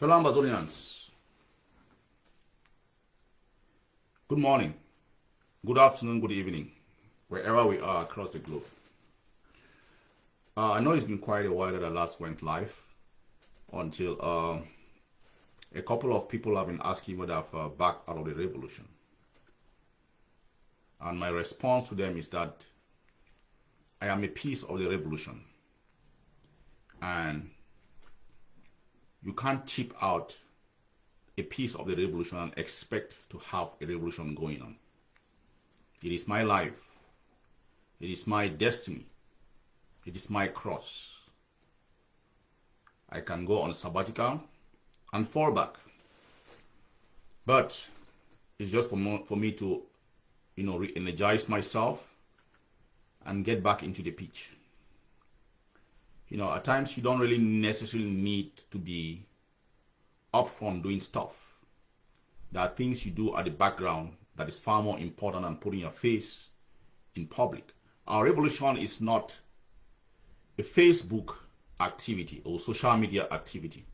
Fellow Ambazonians, good morning, good afternoon, good evening, wherever we are across the globe. I know it's been quite a while that I last went live until a couple of people have been asking whether I've backed out of the revolution. And my response to them is that I am a piece of the revolution. And you can't chip out a piece of the revolution and expect to have a revolution going on. It is my life. It is my destiny. It is my cross. I can go on sabbatical and fall back. But it's just for me to, re-energize myself and get back into the pitch. At times you don't really necessarily need to be up front doing stuff. There are things you do at the background that is far more important than putting your face in public. Our revolution is not a Facebook activity or social media activity.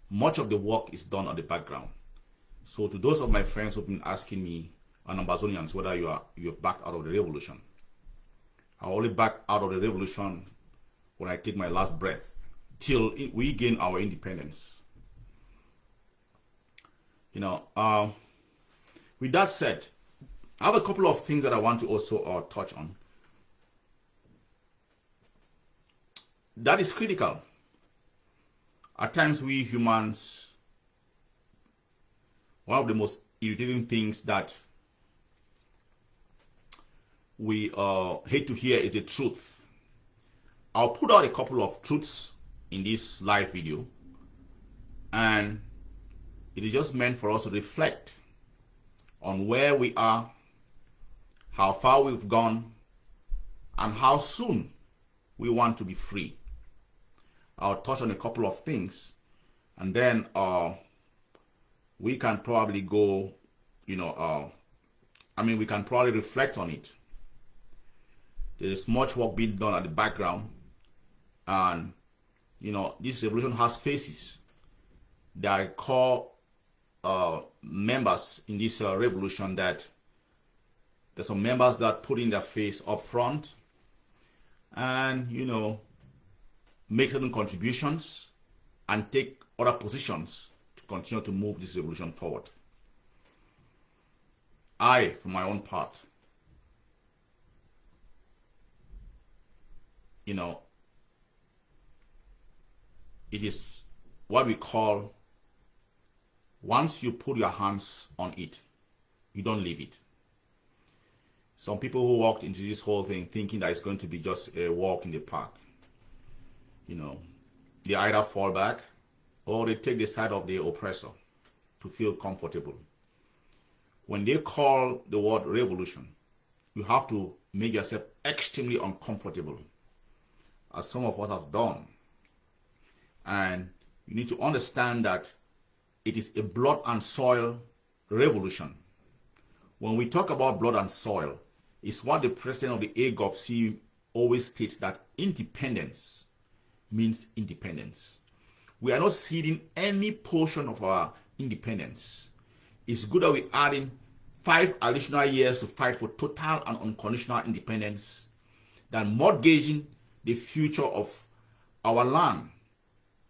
Much of the work is done at the background. So to those of my friends who've been asking me, and Ambazonians, whether you have backed out of the revolution, I only back out of the revolution when I take my last breath till we gain our independence. With that said, I have a couple of things that I want to also touch on. That is critical. At times we humans, one of the most irritating things that we hate to hear is the truth. I'll put out a couple of truths in this live video, and it is just meant for us to reflect on where we are, how far we've gone, and how soon we want to be free. I'll touch on a couple of things, and then we can probably go, we can probably reflect on it. There is much work being done at the background. And, this revolution has faces. There are core members in this revolution that there's some members that put in their face up front and, make certain contributions and take other positions to continue to move this revolution forward. I, for my own part, it is what we call, once you put your hands on it, you don't leave it. Some people who walked into this whole thing thinking that it's going to be just a walk in the park, they either fall back or they take the side of the oppressor to feel comfortable. When they call the word revolution, you have to make yourself extremely uncomfortable, as some of us have done. And you need to understand that it is a blood and soil revolution. When we talk about blood and soil, it's what the president of the Agovc always states, that independence means independence. We are not ceding any portion of our independence. It's good that we're adding 5 additional years to fight for total and unconditional independence than mortgaging the future of our land,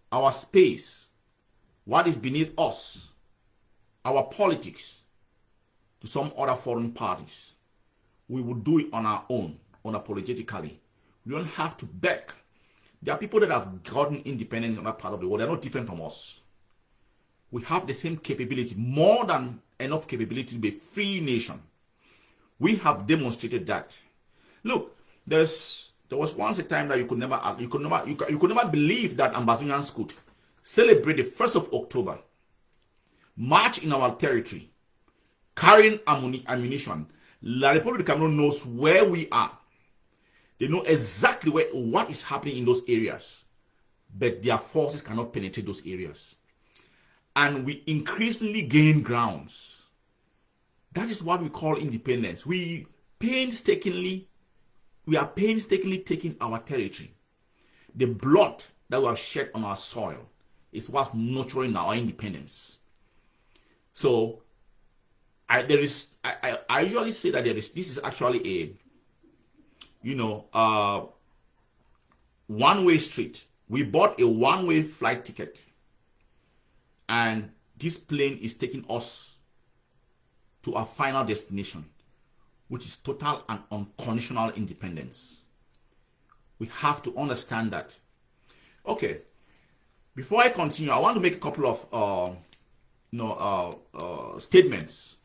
our space, what is beneath us, our politics, to some other foreign parties. We will do it on our own, unapologetically. We don't have to beg. There are people that have gotten independence in that part of the world. They're not different from us. We have the same capability, more than enough capability to be a free nation. We have demonstrated that. Look, there was once a time that you could never believe that Ambazonians could celebrate the 1st of October, march in our territory, carrying ammunition. The Republic of Cameroon knows where we are. They know exactly what is happening in those areas, but their forces cannot penetrate those areas. And we increasingly gain grounds. That is what we call independence. We are painstakingly taking our territory. The blood that we have shed on our soil is what's nurturing our independence. So I usually say that this is actually a one-way street. We bought a one-way flight ticket, and this plane is taking us to our final destination, which is total and unconditional independence. We have to understand that. Okay, before I continue, I want to make a couple of statements.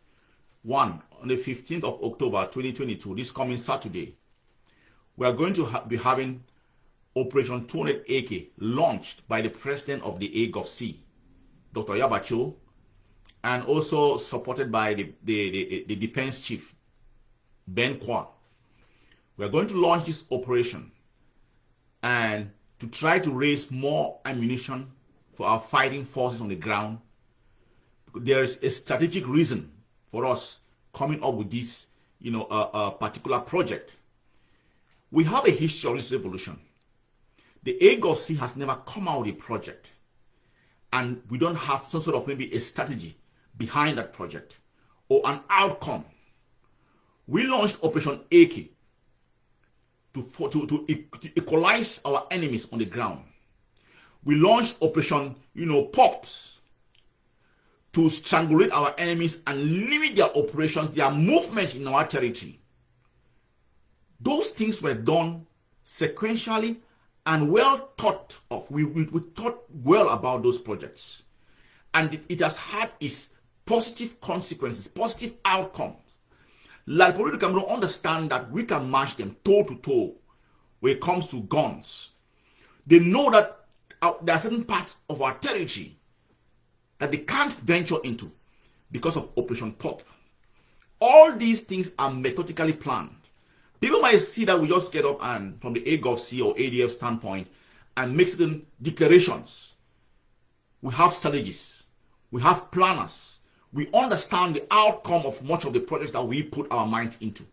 One, on the 15th of October 2022, this coming Saturday, we are going to be having Operation 200 AK launched by the president of the Agovc, Dr. Yabacho, and also supported by the defense chief, Ben Kwa. We are going to launch this operation and to try to raise more ammunition for our fighting forces on the ground. There is a strategic reason for us coming up with this, particular project. We have a history of this revolution. The Agovc has never come out with a project, and we don't have some sort of maybe a strategy behind that project or an outcome. We launched Operation AK to equalize our enemies on the ground. We launched Operation, POPs to strangulate our enemies and limit their operations, their movements in our territory. Those things were done sequentially and well thought of. We thought well about those projects, and it has had its positive consequences, positive outcomes. Like people in Cameroon understand that we can match them toe to toe when it comes to guns. They know that there are certain parts of our territory that they can't venture into because of Operation Pop. All these things are methodically planned. People might see that we just get up and from the Agovc or ADF standpoint and make certain declarations. We have strategies. We have planners. We understand the outcome of much of the projects that we put our mind into.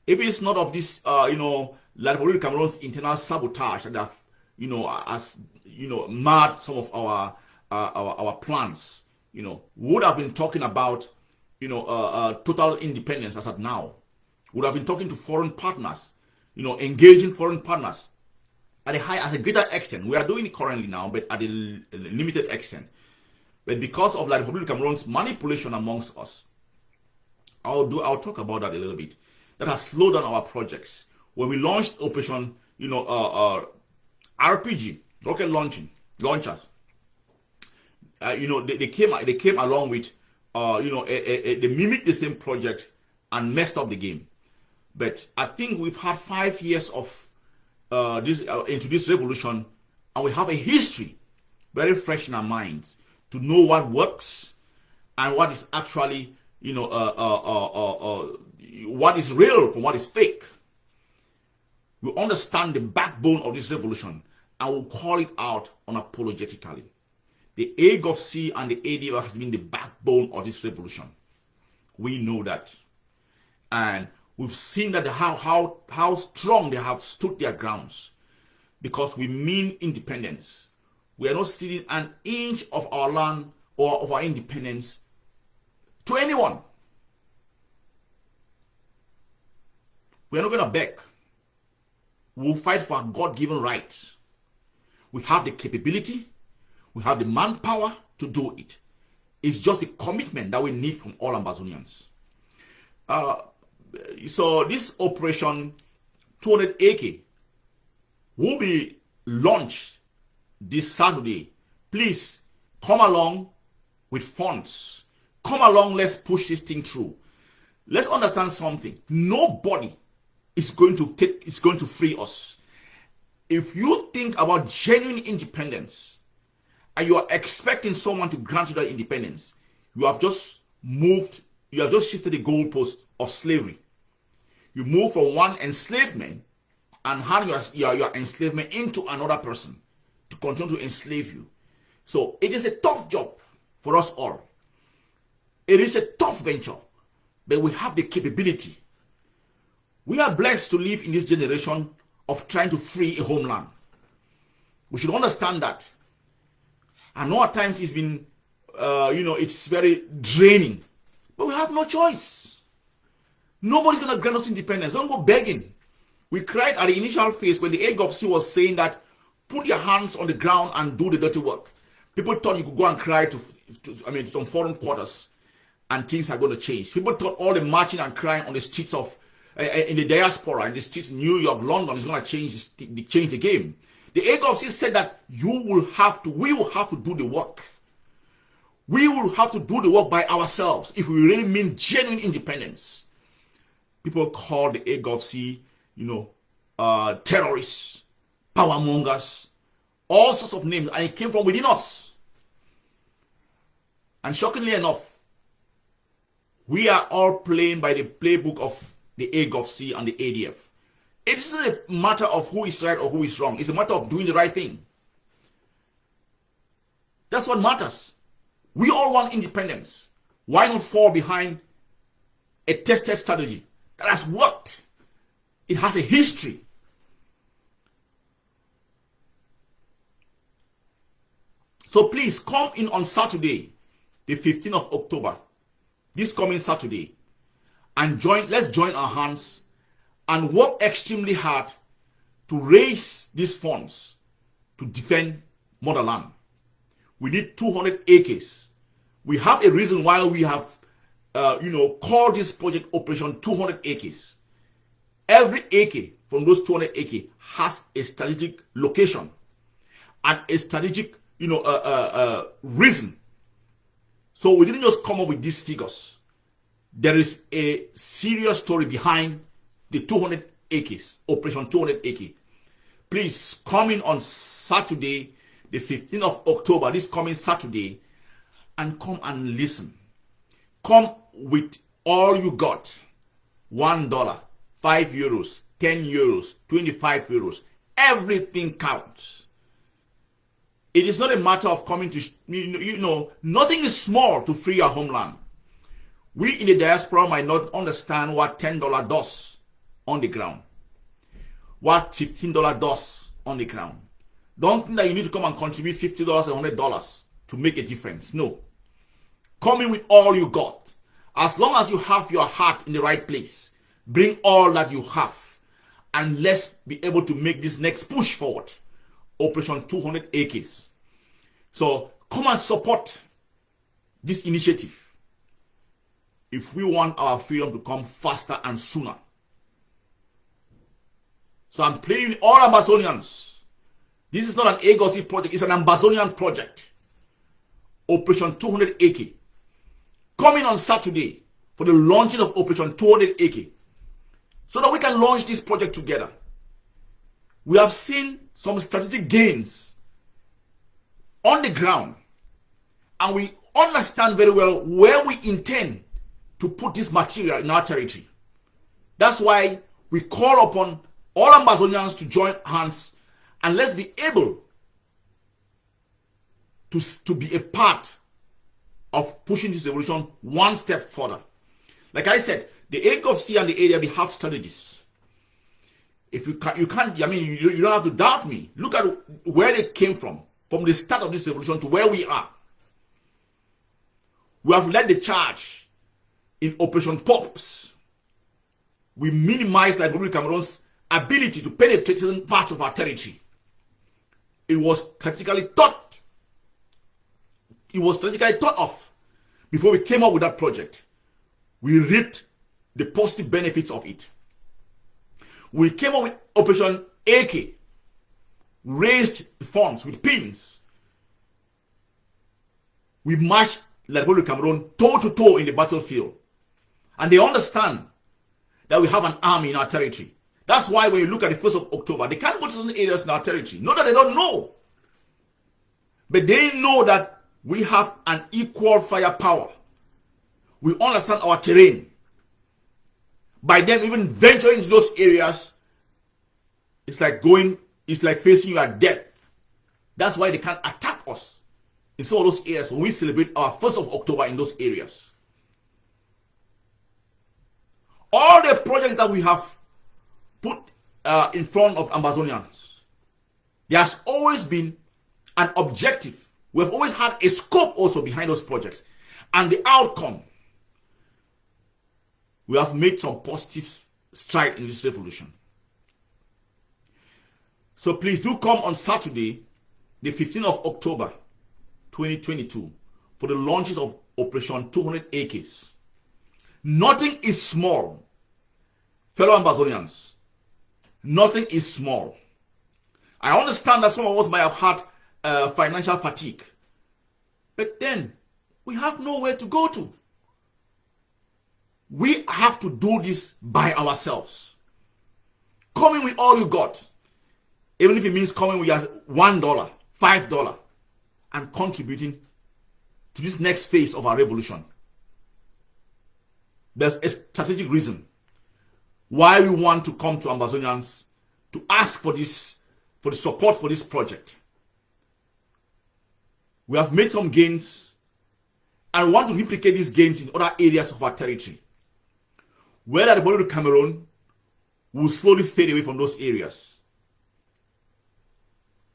If it's not of this, like Cameroon's internal sabotage that have, marred some of our plans, would have been talking about, total independence as of now. Would have been talking to foreign partners, engaging foreign partners at a greater extent. We are doing it currently now, but at a limited extent. But because of the Republic of Cameroon's manipulation amongst us, I'll talk about that a little bit. That has slowed down our projects. When we launched Operation, RPG, rocket launchers, they came along with, they mimicked the same project and messed up the game. But I think we've had 5 years of into this revolution, and we have a history very fresh in our minds to know what works and what is actually, what is real from what is fake. We understand the backbone of this revolution and we'll call it out unapologetically. The Agovc and the ADF has been the backbone of this revolution. We know that. And we've seen that how strong they have stood their grounds, because we mean independence. We are not ceding an inch of our land or of our independence to anyone. We are not going to beg. We will fight for our God-given rights. We have the capability, we have the manpower to do it. It's just the commitment that we need from all Ambazonians. So this Operation 200 AK will be launched this Saturday. Please come along with funds. Come along, let's push this thing through. Let's understand something. Nobody is going to free us. If you think about genuine independence and you are expecting someone to grant you that independence, you have just shifted the goalpost of slavery. You move from one enslavement and hand your enslavement into another person to continue to enslave you. So it is a tough job for us all. It is a tough venture, but we have the capability. We are blessed to live in this generation of trying to free a homeland. We should understand that. And all times it's been, it's very draining. But we have no choice. Nobody's going to grant us independence. Don't go begging. We cried at the initial phase when the Agovc was saying that put your hands on the ground and do the dirty work. People thought you could go and cry to some foreign quarters and things are going to change. People thought all the marching and crying on the streets of, in the diaspora, in the streets of New York, London is going to change the game. The Agovc said that we will have to do the work. We will have to do the work by ourselves if we really mean genuine independence. People call the Agovc, terrorists, power mongers, all sorts of names, and it came from within us. And shockingly enough, we are all playing by the playbook of the Agovc and the ADF. It isn't a matter of who is right or who is wrong. It's a matter of doing the right thing. That's what matters. We all want independence. Why not fall behind a tested strategy that has worked? It has a history. So please come in on Saturday, the 15th of October, this coming Saturday, and let's join our hands and work extremely hard to raise these funds to defend motherland. We need 200 acres. We have a reason why we have, called this project Operation 200 acres. Every acre from those 200 acres has a strategic location and a strategic, reason. So we didn't just come up with these figures. There is a serious story behind the 200 acres, Operation 200 acres. Please come in on Saturday, the 15th of October, this coming Saturday, and come and listen. Come with all you got. $1, 5 euros, 10 euros, 25 euros. Everything counts. It is not a matter of coming to, nothing is small to free our homeland. We in the diaspora might not understand what $10 does on the ground. What $15 does on the ground. Don't think that you need to come and contribute $50 and $100 to make a difference. No. Come in with all you got. As long as you have your heart in the right place, bring all that you have. And let's be able to make this next push forward. Operation 200 acres. So come and support this initiative if we want our freedom to come faster and sooner. So I'm pleading all Ambazonians. This is not an Agovc project, it's an Ambazonian project. Operation 200 acre. Come in on Saturday for the launching of Operation 200 acre so that we can launch this project together. We have seen some strategic gains on the ground, and we understand very well where we intend to put this material in our territory. That's why we call upon all Ambazonians to join hands, and let's be able to be a part of pushing this revolution one step further. Like I said, the Agovc and the ADF have strategies. If you can't, you don't have to doubt me. Look at where they came from the start of this revolution to where we are. We have led the charge in Operation Pops. We minimized the Republic of Cameroon's ability to penetrate certain parts of our territory. It was strategically thought. It was strategically thought of before we came up with that project. We reaped the positive benefits of it. We came up with Operation AK, raised funds with pins. We marched the Republic of Cameroon toe to toe in the battlefield. And they understand that we have an army in our territory. That's why when you look at the 1st of October, they can't go to certain areas in our territory. Not that they don't know. But they know that we have an equal firepower. We understand our terrain. By them even venturing into those areas, it's like facing your death. That's why they can't attack us in some of those areas when we celebrate our 1st of October in those areas. All the projects that we have put in front of Ambazonians, there has always been an objective We have always had a scope also behind those projects. And the outcome, we have made some positive stride in this revolution. So please do come on Saturday, the 15th of October, 2022, for the launches of Operation 200 Acres. Nothing is small, fellow Ambazonians. Nothing is small. I understand that some of us might have had financial fatigue, but then we have nowhere to go to. We have to do this by ourselves. Coming with all you got, even if it means coming with just $1, $5, and contributing to this next phase of our revolution. There's a strategic reason why we want to come to Ambazonians to ask for this, for the support for this project. We have made some gains and want to replicate these gains in other areas of our territory. Whether the body of Cameroon will slowly fade away from those areas.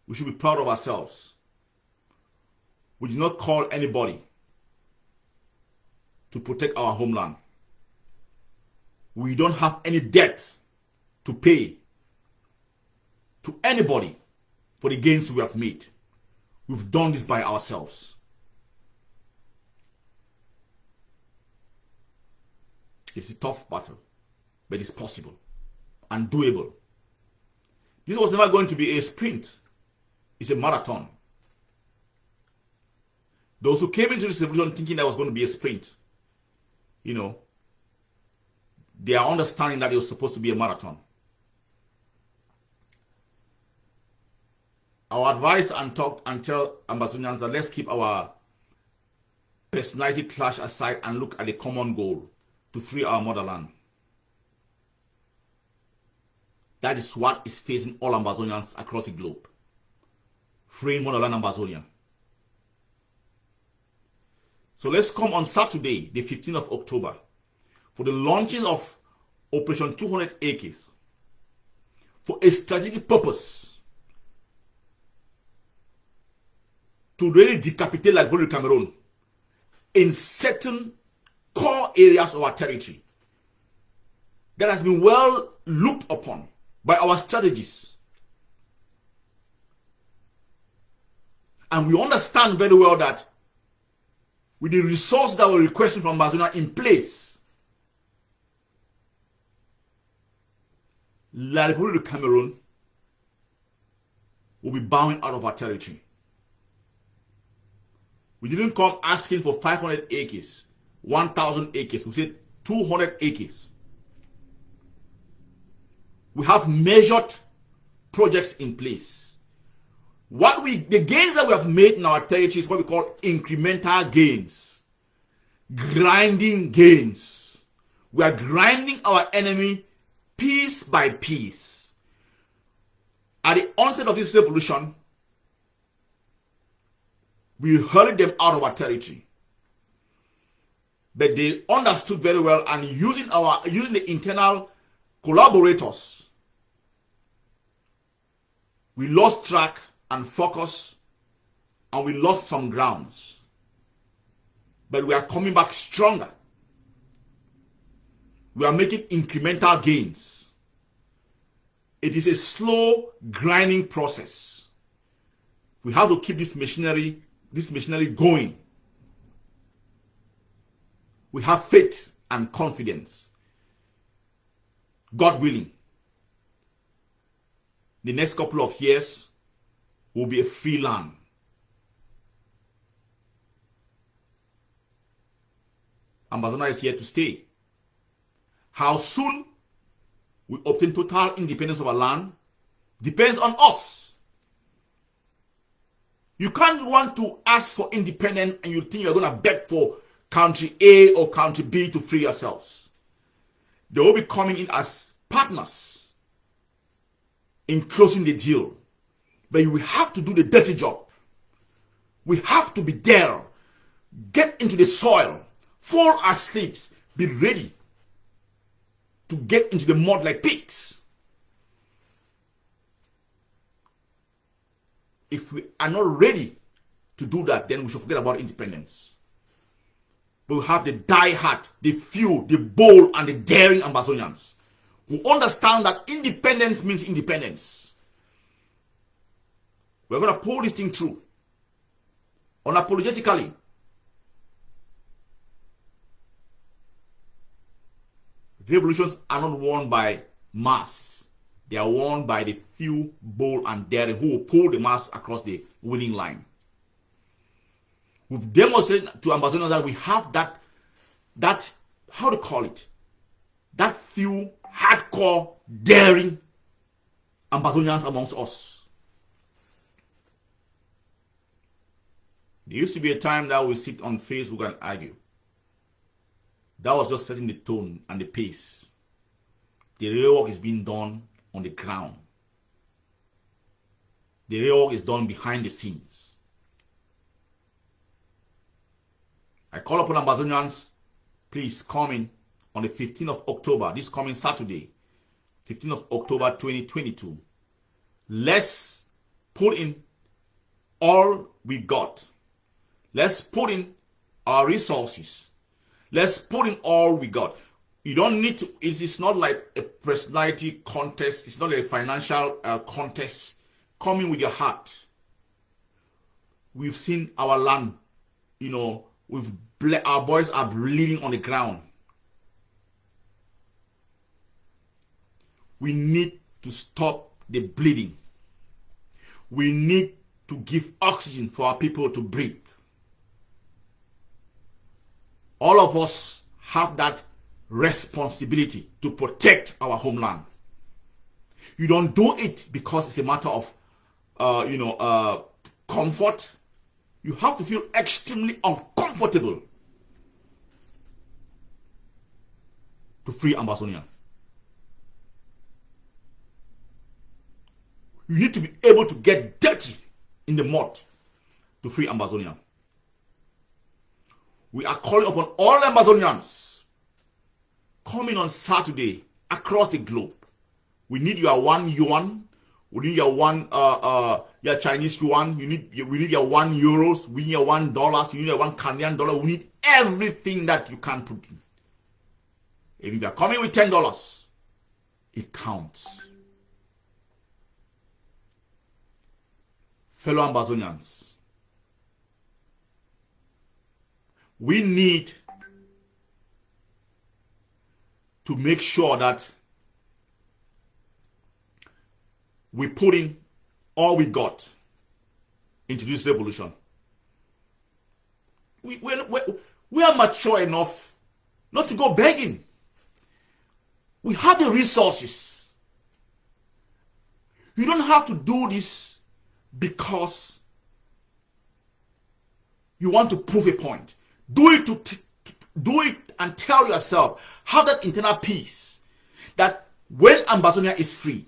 We should be proud of ourselves. We did not call anybody to protect our homeland. We don't have any debt to pay to anybody for the gains we have made. We've done this by ourselves. It's a tough battle, but it's possible and doable. This was never going to be a sprint. It's a marathon. Those who came into this revolution thinking that was going to be a sprint, you know, they are understanding that it was supposed to be a marathon. Our advice and talk and tell Ambazonians that let's keep our personality clash aside and look at the common goal to free our motherland. That is what is facing all Ambazonians across the globe. Freeing motherland Ambazonia. So let's come on Saturday, the 15th of October, for the launching of Operation 200 Acres for a strategic purpose to really decapitate like Republic of Cameroon in certain core areas of our territory that has been well looked upon by our strategists. And we understand very well that with the resource that we're requesting from Ambazonia in place, La Republic of Cameroon will be bowing out of our territory. We didn't come asking for 500 acres, 1,000 acres. We said 200 acres. We have measured projects in place. The gains that we have made in our territory is what we call incremental gains. Grinding gains. We are grinding our enemy piece by piece. At the onset of this revolution, we hurried them out of our territory. But they understood very well, and using the internal collaborators, we lost track and focus, and we lost some grounds. But we are coming back stronger. We are making incremental gains. It is a slow grinding process. We have to keep this machinery going. We have faith and confidence. God willing, the next couple of years will be a free land. Ambazonia is here to stay. How soon we obtain total independence of our land depends on us. You can't want to ask for independence and you think you're going to beg for country A or country B to free yourselves. They will be coming in as partners in closing the deal. But we have to do the dirty job. We have to be there. Get into the soil. Fall our sleeves. Be ready to get into the mud like pigs. If we are not ready to do that, then we should forget about independence. But we have the die-hard, the few, the bold, and the daring Ambazonians who understand that independence means independence. We're going to pull this thing through unapologetically. Revolutions are not won by mass. They are won by the few, bold, and daring who will pull the mass across the winning line. We've demonstrated to Ambazonians that we have that how to call it, that few hardcore, daring Ambazonians amongst us. There used to be a time that we sit on Facebook and argue. That was just setting the tone and the pace. The real work is being done on the ground. The real work is done behind the scenes. I call upon Ambazonians, please come in on the 15th of October, this coming Saturday, 15th of October 2022. Let's put in all we got. Let's put in our resources. Let's put in all we got. You don't need to, it's not like a personality contest. It's not a financial contest. Come in with your heart. We've seen our land, our boys are bleeding on the ground. We need to stop the bleeding. We need to give oxygen for our people to breathe. All of us have that responsibility to protect our homeland. You don't do it because it's a matter of, comfort. You have to feel extremely uncomfortable to free Ambazonia. You need to be able to get dirty in the mud to free Ambazonia. We are calling upon all Ambazonians coming on Saturday across the globe. We need your 1 yuan. We need your your Chinese yuan. We need your €1. We need your $1. You need your $1 We need everything that you can put in. If you are coming with $10, it counts. Fellow Ambazonians, we need to make sure that we put in all we got into this revolution. We are mature enough not to go begging. We have the resources. You don't have to do this because you want to prove a point. Do it and tell yourself, have that internal peace that when Ambazonia is free,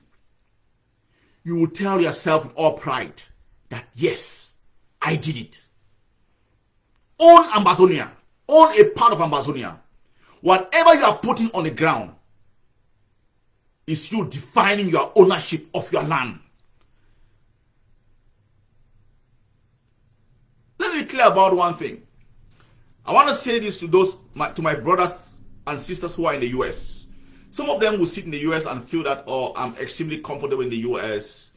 you will tell yourself with all pride that yes, I did it. Own Ambazonia. Own a part of Ambazonia. Whatever you are putting on the ground is you defining your ownership of your land. Let me be clear about one thing. I want to say this to my brothers and sisters who are in the US. Some of them will sit in the US and feel that, oh, I'm extremely comfortable in the US.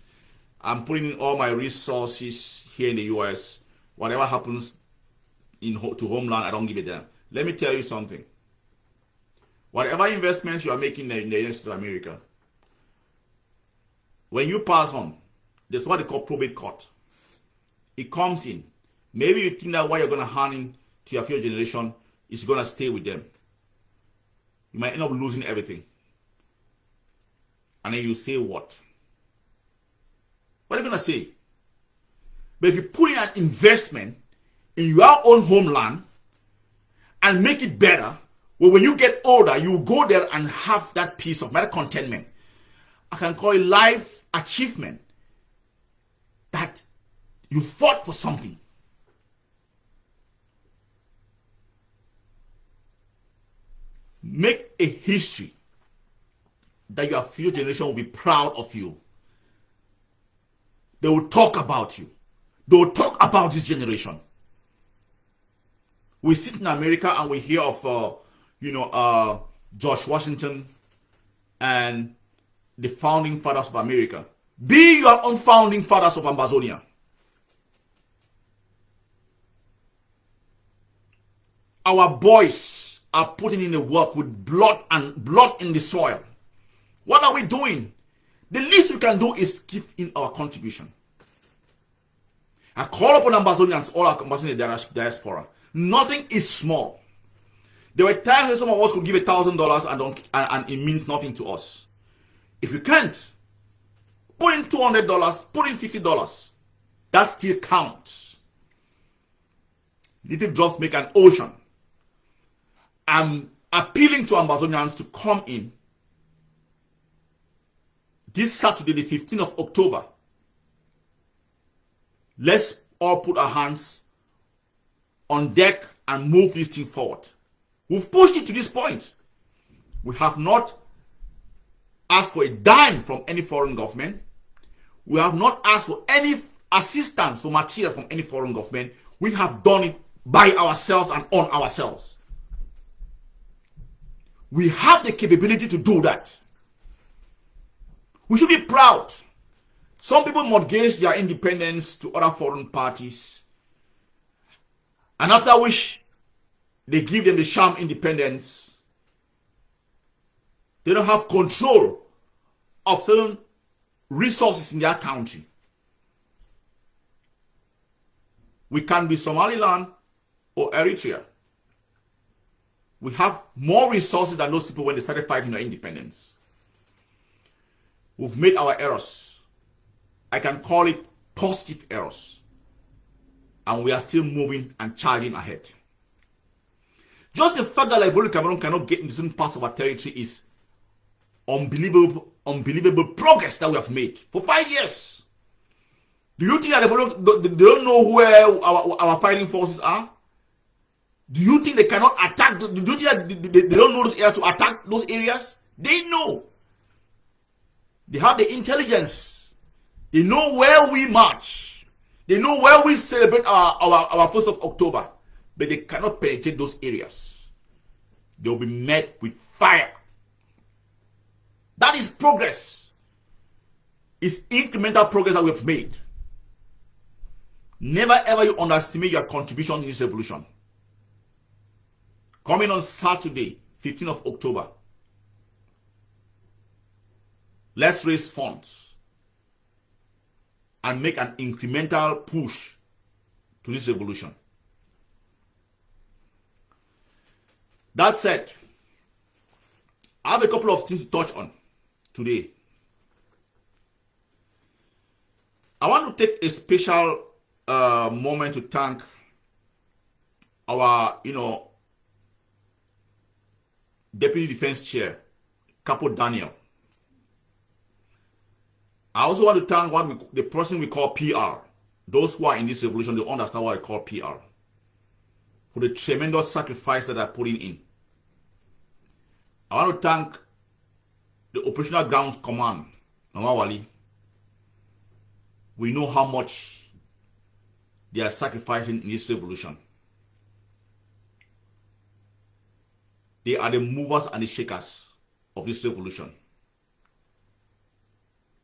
I'm putting in all my resources here in the US. Whatever happens to Homeland, I don't give a damn. Let me tell you something. Whatever investments you are making in the United States of America, when you pass on, there's what they call probate court. It comes in. Maybe you think that what you're going to hand in to your future generation is going to stay with them. You might end up losing everything. And then you say what? What are you going to say? But if you put in an investment in your own homeland and make it better, well, when you get older, you go there and have that peace of mind, contentment. I can call it life achievement. That you fought for something. Make a history that your future generation will be proud of you. They will talk about you. They'll talk about this generation. We sit in America and we hear of, George Washington and the founding fathers of America. Be your own founding fathers of Ambazonia. Our boys are putting in the work with blood in the soil. What are we doing? The least we can do is give in our contribution. I call upon Ambazonians, all our Ambazonian diaspora. Nothing is small. There were times that some of us could give $1,000 and it means nothing to us. If you can't, put in $200, put in $50. That still counts. Little drops make an ocean. I'm appealing to Ambazonians to come in this Saturday, the 15th of October. Let's all put our hands on deck and move this thing forward. We've pushed it to this point. We have not asked for a dime from any foreign government. We have not asked for any assistance for material from any foreign government. We have done it by ourselves and on ourselves. We have the capability to do that. We should be proud. Some people mortgage their independence to other foreign parties, and after which they give them the sham independence. They don't have control of certain resources in their country. We can be Somaliland or Eritrea. We have more resources than those people when they started fighting their independence. We've made our errors. I can call it positive errors. And we are still moving and charging ahead. Just the fact that like Cameroon cannot get into certain parts of our territory is unbelievable progress that we have made for 5 years. Do you think that they don't know where our fighting forces are? Do you think they cannot attack? Do you think that they don't know those areas to attack those areas? They know. They have the intelligence. They know where we march. They know where we celebrate our 1st of October. But they cannot penetrate those areas. They will be met with fire. That is progress. It's incremental progress that we have made. Never ever you underestimate your contribution in this revolution. Coming on Saturday, 15th of October, let's raise funds and make an incremental push to this revolution. That said, I have a couple of things to touch on today. I want to take a special moment to thank our, Deputy Defense Chair, Capo Daniel. I also want to thank the person we call PR. Those who are in this revolution, they understand what I call PR. For the tremendous sacrifice that they're putting in. I want to thank the Operational Ground Command, Namawali. We know how much they are sacrificing in this revolution. They are the movers and the shakers of this revolution.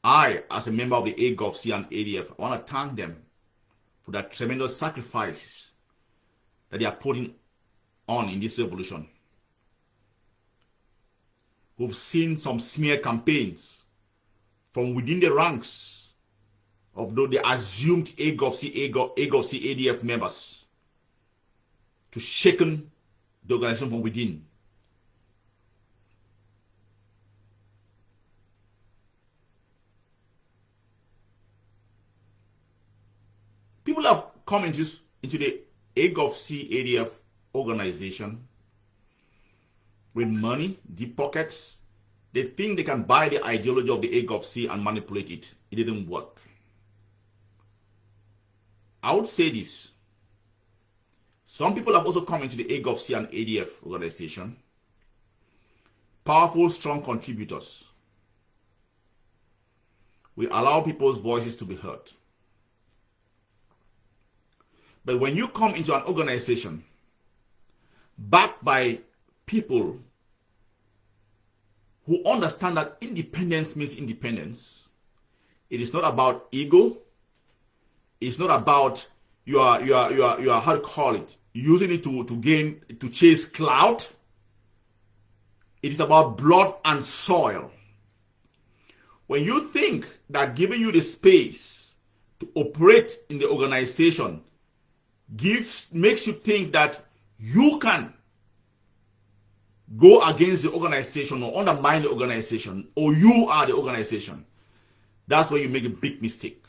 I, as a member of the Agovc and ADF, I want to thank them for that tremendous sacrifices that they are putting on in this revolution. We've seen some smear campaigns from within the ranks of the assumed Agovc ADF members to shaken the organization from within. People have come into the Agovc ADF organization with money, deep pockets. They think they can buy the ideology of the Agovc and manipulate it. It didn't work. I would say this. Some people have also come into the Agovc and ADF organization. Powerful, strong contributors. We allow people's voices to be heard. But when you come into an organization backed by people who understand that independence means independence, it is not about ego. It's not about you are how to call it, using it to chase clout. It is about blood and soil. When you think that giving you the space to operate in the organization makes you think that you can go against the organization or undermine the organization, or you are the organization, that's where you make a big mistake.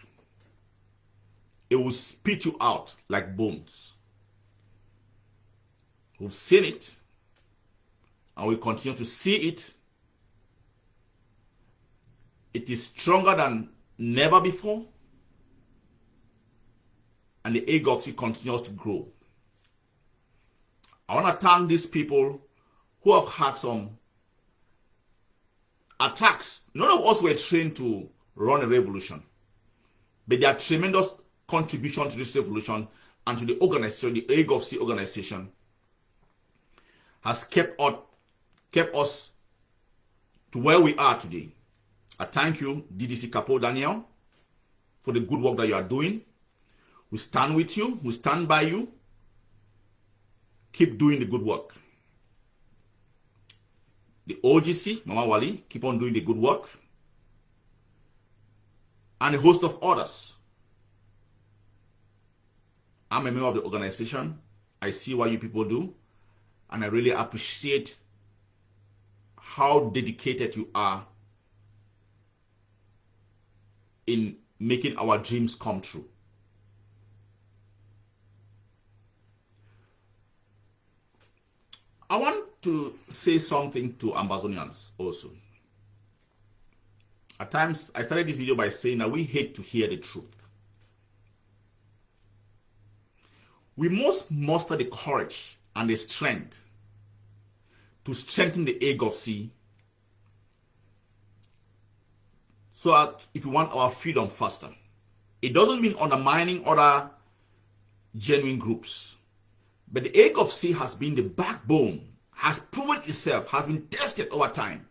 It will spit you out like bones. We've seen it, and we continue to see it. It is stronger than never before, and the Agovc continues to grow. I want to thank these people who have had some attacks. None of us were trained to run a revolution, but their tremendous contribution to this revolution and to the organization, the Agovc organization, has kept us to where we are today. I thank you, DDC Capo Daniel, for the good work that you are doing. We stand with you. We stand by you. Keep doing the good work. The OGC, Mama Wali, keep on doing the good work. And a host of others. I'm a member of the organization. I see what you people do. And I really appreciate how dedicated you are in making our dreams come true. I want to say something to Ambazonians also. At times, I started this video by saying that we hate to hear the truth. We must muster the courage and the strength to strengthen the Agovc, so that if we want our freedom faster. It doesn't mean undermining other genuine groups. But the Agovc has been the backbone, has proven itself, has been tested over time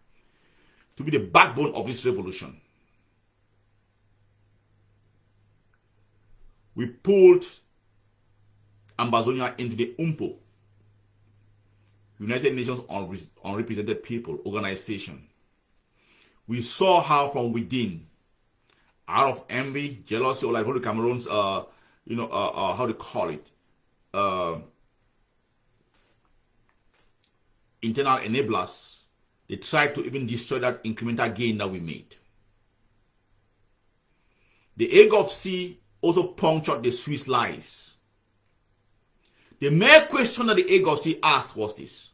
to be the backbone of this revolution. We pulled Ambazonia into the UMPO, United Nations Unrepresented People Organization. We saw how from within, out of envy, jealousy, or like what the Cameroons, how to call it, internal enablers, they tried to even destroy that incremental gain that we made. The Agovc also punctured the Swiss lies. The mere question that the Agovc asked was this: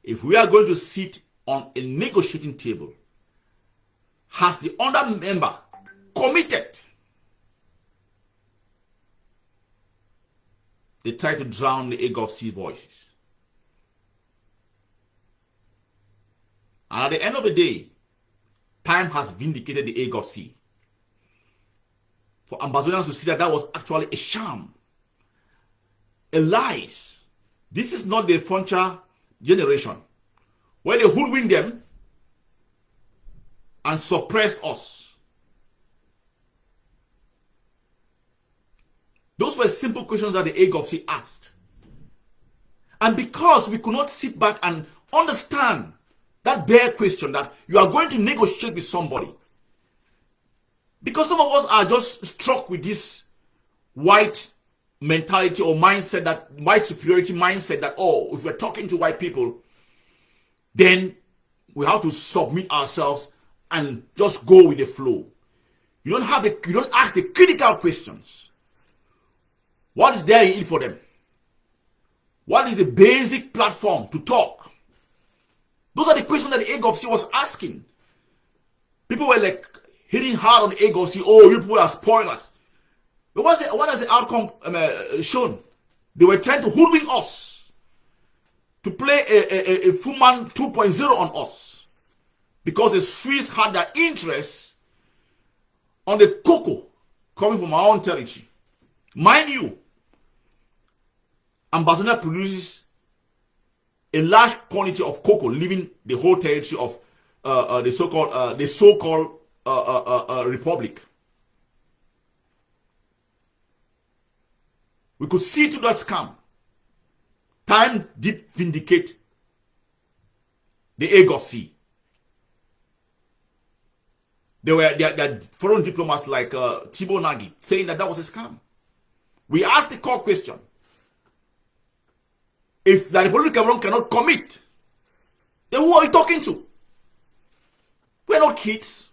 if we are going to sit on a negotiating table, has the other member committed? They tried to drown the Agovc voices. And at the end of the day, time has vindicated the Agovc. For Ambazonians to see that that was actually a sham, a lie. This is not the Frontier generation, where they hoodwinked them and suppressed us. Those were simple questions that the Agovc asked. And because we could not sit back and understand that bare question that you are going to negotiate with somebody, because some of us are just struck with this white mentality or mindset, that white superiority mindset, that, oh, if we're talking to white people, then we have to submit ourselves and just go with the flow. You don't ask the critical questions. What is there in it for them? What is the basic platform to talk? Those are the questions that the Agovc was asking. People were like hitting hard on the Agovc. Oh, you people are spoilers. But what has the outcome shown? They were trying to hoodwink us, to play a Fuman 2.0 on us, because the Swiss had their interests on the cocoa coming from our own territory. Mind you, Ambazonia produces a large quantity of cocoa, leaving the whole territory of the so-called republic. We could see to that scam. Time did vindicate the Agovc. There were foreign diplomats like Thibault Nagy saying that was a scam. We asked the core question: if the Republic of Cameroon cannot commit, then who are you talking to? We're not kids.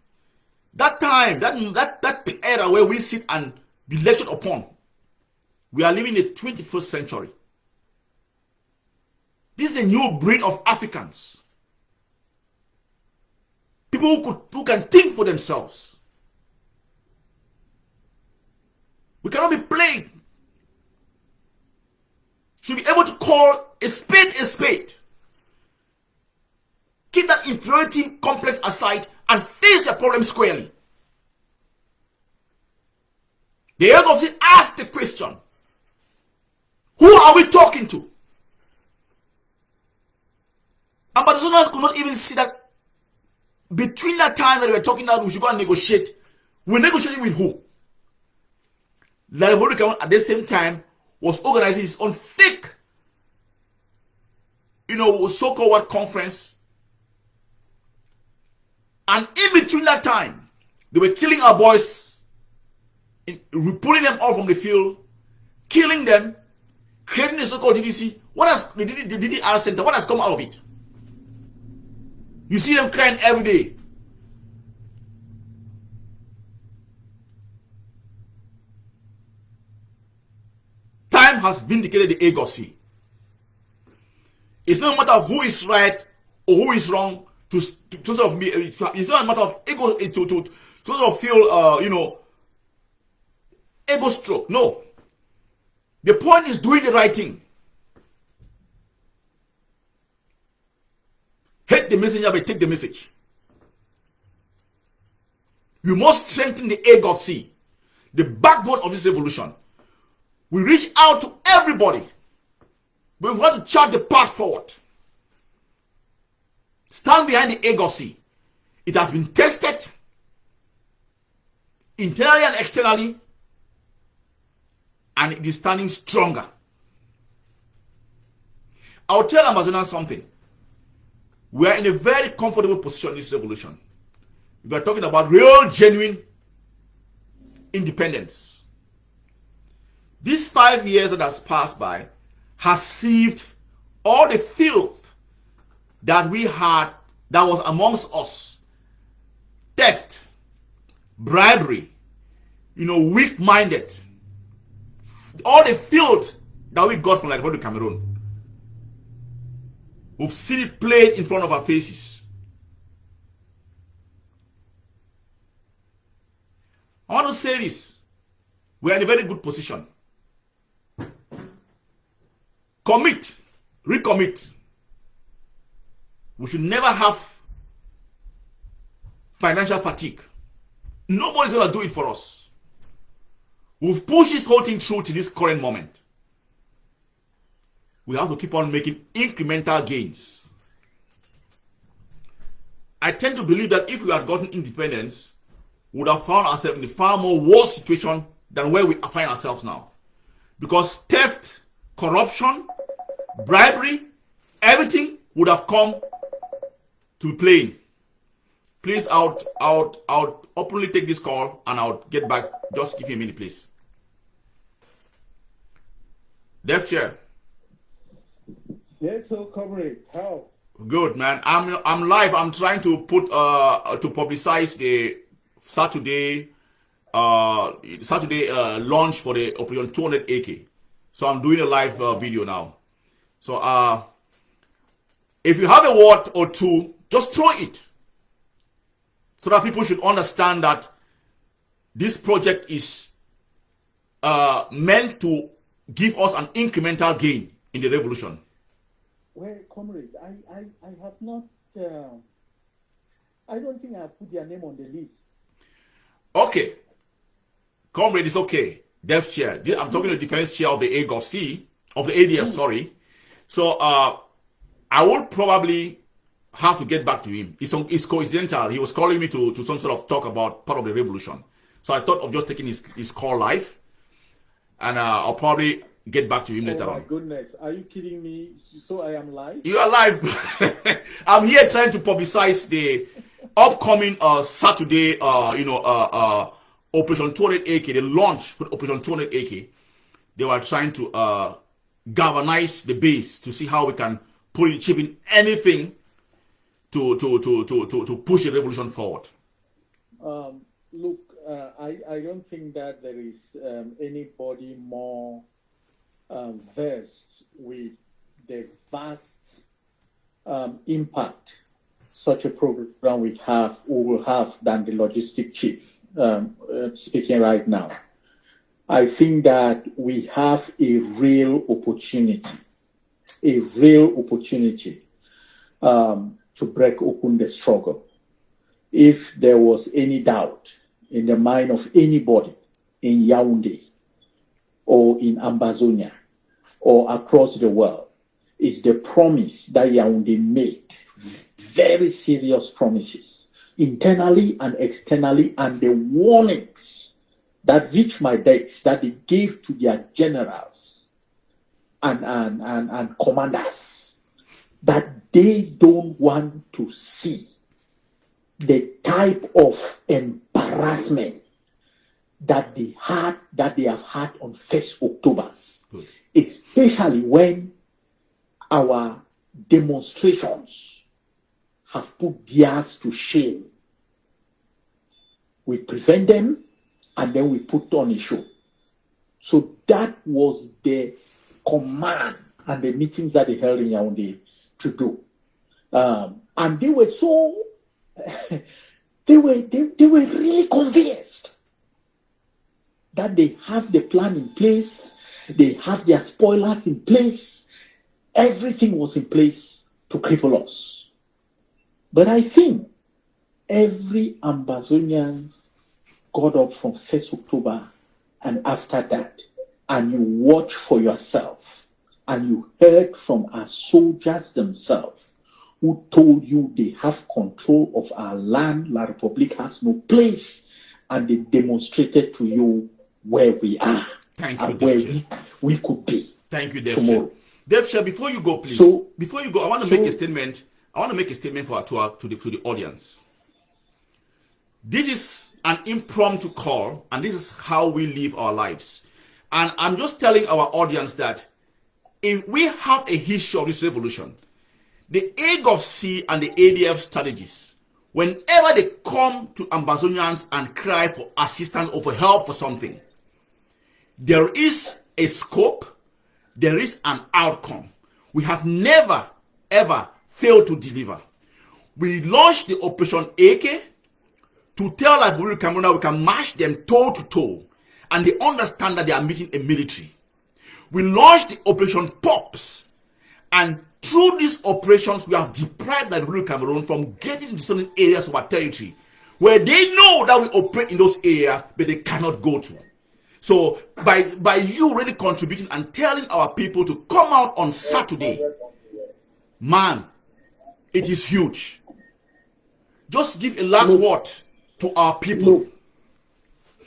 That time, that era where we sit and be lectured upon, we are living in the 21st century. This is a new breed of Africans. People who can think for themselves. We cannot be played. Should be able to call a spade a spade. Keep that inferiority complex aside and face your problem squarely. The Agovc asked the question: who are we talking to? Ambazonians could not even see that between that time that we were talking that we should go and negotiate, we're negotiating with who? The Republic at the same time was organizing its own fake, so-called what conference. And in between that time, they were killing our boys, pulling them off from the field, killing them, creating the so-called DDC. What has the DDR center? What has come out of it? You see them crying every day. Time has vindicated the Agovc. It's not a matter of who is right or who is wrong. To sort of me, it's not a matter of ego to sort of feel ego stroke. No. The point is doing the right thing. Hate the messenger, but take the message. You must strengthen the Agovc, the backbone of this revolution. We reach out to everybody. We want to chart the path forward. Stand behind the Agovc. It has been tested internally and externally, and it is standing stronger. I'll tell Amazonians something. We are in a very comfortable position in this revolution. We are talking about real, genuine independence. These 5 years that has passed by has sieved all the filth that we had that was amongst us. Theft, bribery, weak-minded. All the filth that we got from the Republic of Cameroon. We've seen it played in front of our faces. I want to say this. We are in a very good position. Commit. Recommit. We should never have financial fatigue. Nobody's going to do it for us. We've pushed this whole thing through to this current moment. We have to keep on making incremental gains. I tend to believe that if we had gotten independence, we would have found ourselves in a far more worse situation than where we find ourselves now. Because theft, corruption, bribery, everything would have come to be playing. Please, I'll openly take this call and I'll get back. Just give me a minute, please. Deaf chair. Yes, so comrade, how? Good, man. I'm live. I'm trying to put to publicize the Saturday launch for the Operation 200 AK. So I'm doing a live video now. So if you have a word or two, just throw it, so that people should understand that this project is meant to give us an incremental gain in the revolution. Well, comrade, I have not, I don't think I've put their name on the list. Okay. Comrade, it's okay. Deaf chair. I'm talking to the defense chair of the Agovc. of the ADF, sorry. So I will probably have to get back to him. It's coincidental. He was calling me to some sort of talk about part of the revolution. So I thought of just taking his call live, and I'll probably get back to him later on. Oh my goodness, are you kidding me? So I am live? You are live. I'm here trying to publicize the upcoming Saturday, Operation 200 AK, the launch for Operation 200 AK. They were trying to galvanize the base to see how we can chip in anything to push the revolution forward. Look, I don't think that there is anybody more versed with the vast impact such a program will have than the logistic chief speaking right now. I think that we have a real opportunity to break open the struggle. If there was any doubt in the mind of anybody in Yaoundé or in Ambazonia or across the world, it's the promise that Yaoundé made, very serious promises, internally and externally, and the warnings that reached my desk that they gave to their generals and commanders, that they don't want to see the type of embarrassment that they have had on 1st October, especially when our demonstrations have put theirs to shame. We prevent them and then we put on a show. So that was the command and the meetings that they held in Yaoundé to do. And they were so, they were really convinced that they have the plan in place, they have their spoilers in place, everything was in place to cripple us. But I think every Ambazonian got up from 1st October and after that, and you watch for yourself, and you heard from our soldiers themselves who told you they have control of our land, La Republique has no place, and they demonstrated to you where we are. Thank you, and where we could be. Thank you, tomorrow. Devsha, before you go, please. Before you go, I want to make a statement. I want to make a statement to the audience. This is an impromptu call, and this is how we live our lives. And I'm just telling our audience that if we have a history of this revolution, the Agovc and the ADF strategies, whenever they come to Ambazonians and cry for assistance or for help for something, there is a scope, there is an outcome. We have never, ever failed to deliver. We launched the Operation AK to tell us Cameroon we can match them toe to toe, and they understand that they are meeting a military. We launched the Operation POPs, and through these operations, we have deprived the Republic of Cameroon from getting into certain areas of our territory where they know that we operate in those areas, but they cannot go to. So by you really contributing and telling our people to come out on Saturday, man, it is huge. Just give a last word to our people.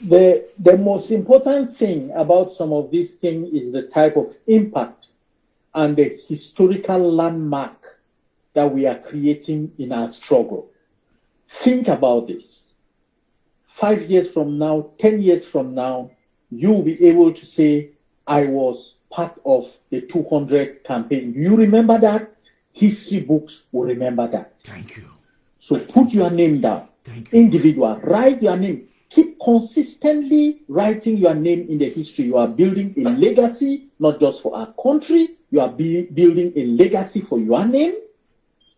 Look, the most important thing about some of these things is the type of impact and the historical landmark that we are creating in our struggle. Think about this. 5 years from now, 10 years from now, you will be able to say, I was part of the 200 campaign. You remember that? History books will remember that. Thank you. So put your name down. Thank you. Individual, write your name. Keep consistently writing your name in the history. You are building a legacy, not just for our country. You are building a legacy for your name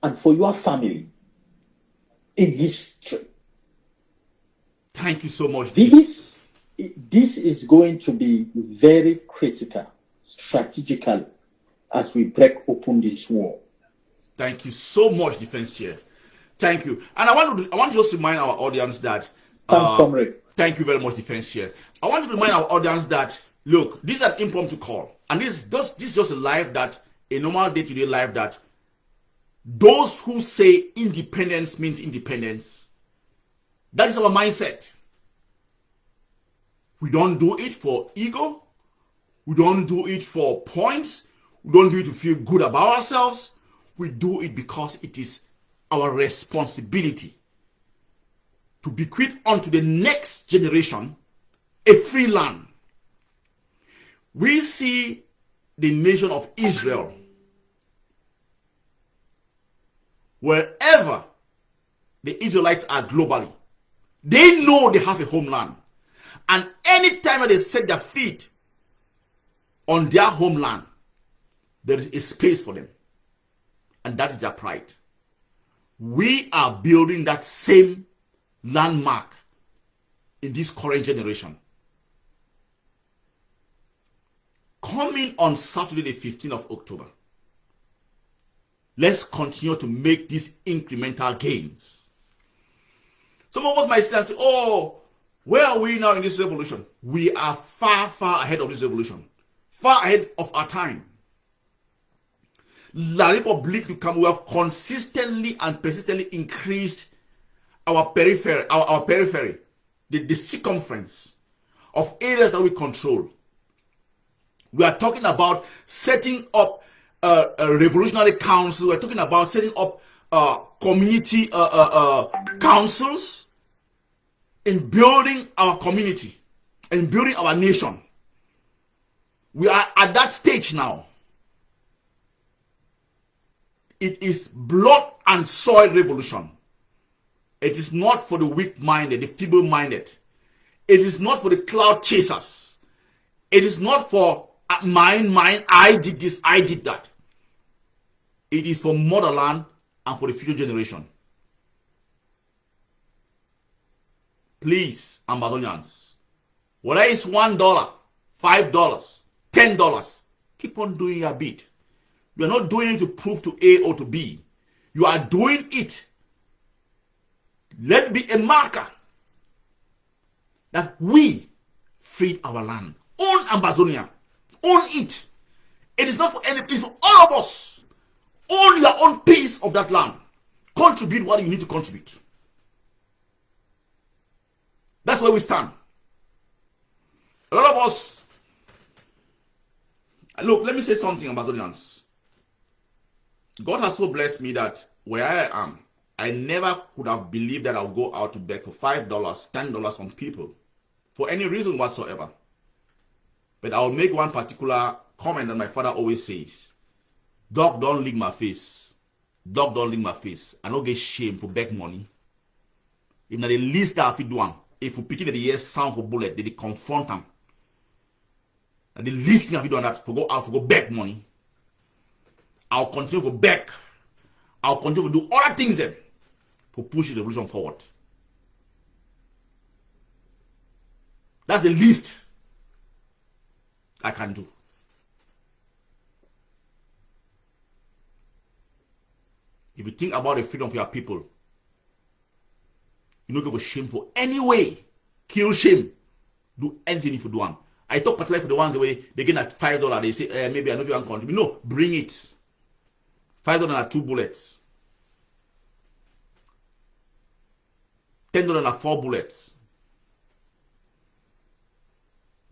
and for your family in history. Thank you so much. This is going to be very critical, strategically, as we break open this war. Thank you so much, Defense Chair. Thank you. And I want to just remind our audience that Thanks, comrade. Thank you very much, Defense Chair. I want to remind our audience that Look, this is an impromptu call. And this is just a life that, a normal day-to-day life that those who say independence means independence, that is our mindset. We don't do it for ego. We don't do it for points. We don't do it to feel good about ourselves. We do it because it is our responsibility to bequeath onto the next generation a free land. We see the nation of Israel, wherever the Israelites are globally, they know they have a homeland. And anytime they set their feet on their homeland, there is a space for them. And that is their pride. We are building that same landmark in this current generation. Coming on Saturday, the 15th of October, let's continue to make these incremental gains. Some of us might sit and say, oh, where are we now in this revolution? We are far, far ahead of this revolution. Far ahead of our time. La République du Cameroon, we have consistently and persistently increased our periphery, the circumference of areas that we control. We are talking about setting up a revolutionary council. We're talking about setting up community councils in building our community and building our nation. We are at that stage now. It is blood and soil revolution. It is not for the weak-minded, the feeble-minded. It is not for the cloud chasers. It is not for mine, I did this, I did that. It is for motherland and for the future generation. Please, Ambazonians, whether it's $1, $5, $10, keep on doing your bit. You are not doing it to prove to A or to B. You are doing it. Let it be a marker that we freed our land. Own Ambazonia. Own it. It is not for any, it is for all of us. Own your own piece of that land. Contribute what you need to contribute. That's where we stand. A lot of us, look, let me say something, Ambazonians. God has so blessed me that where I am, I never could have believed that I'll go out to beg for $5, $10 on people for any reason whatsoever. But I'll make one particular comment that my father always says. Dog don't lick my face. Dog don't lick my face. I don't get shame for beg money. If not the least that I do one, if you pick it the year sound for bullet, they confront them. And the least thing I do on that for go out for go beg money. I'll continue to beg. I'll continue to do other things then to push the revolution forward. That's the least I can do. If you think about the freedom of your people, you don't give a shame for any way. Kill shame. Do anything if you do one. I talk particularly for the ones where they get at $5. They say, maybe I know if you can contribute. No, bring it. $5 are 2 bullets. $10 are 4 bullets.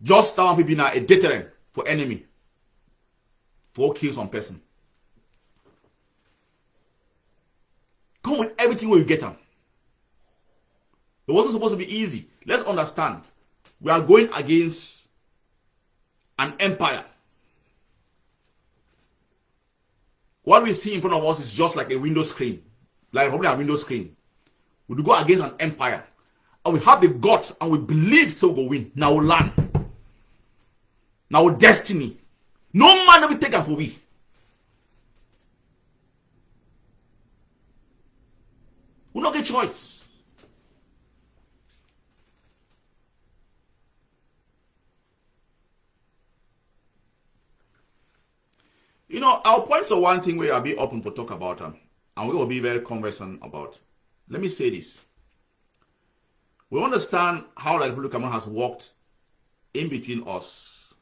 Just that one people now a deterrent for enemy. For kill some person. Come with everything where you get them. It wasn't supposed to be easy. Let's understand. We are going against an empire. What we see in front of us is just like a window screen. Like probably a window screen. We go against an empire. And we have the guts and we believe so we'll win. Now we'll land. Now we'll destiny. No man will take up for we. We'll not get choice. You know, I'll point to one thing where I'll be open to talk about and we will be very conversant about. Let me say this. We understand how the Republic of Cameroon has worked in between us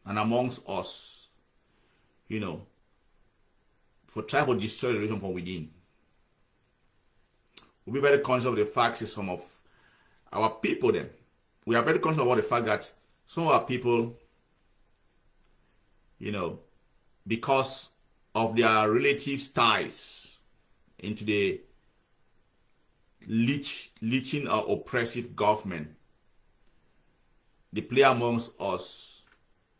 and amongst us, for trying to destroy the religion from within. We'll be very conscious of the fact that some of our people then, we are very conscious about the fact that some of our people, because of their relative ties into the leeching or oppressive government, they play amongst us,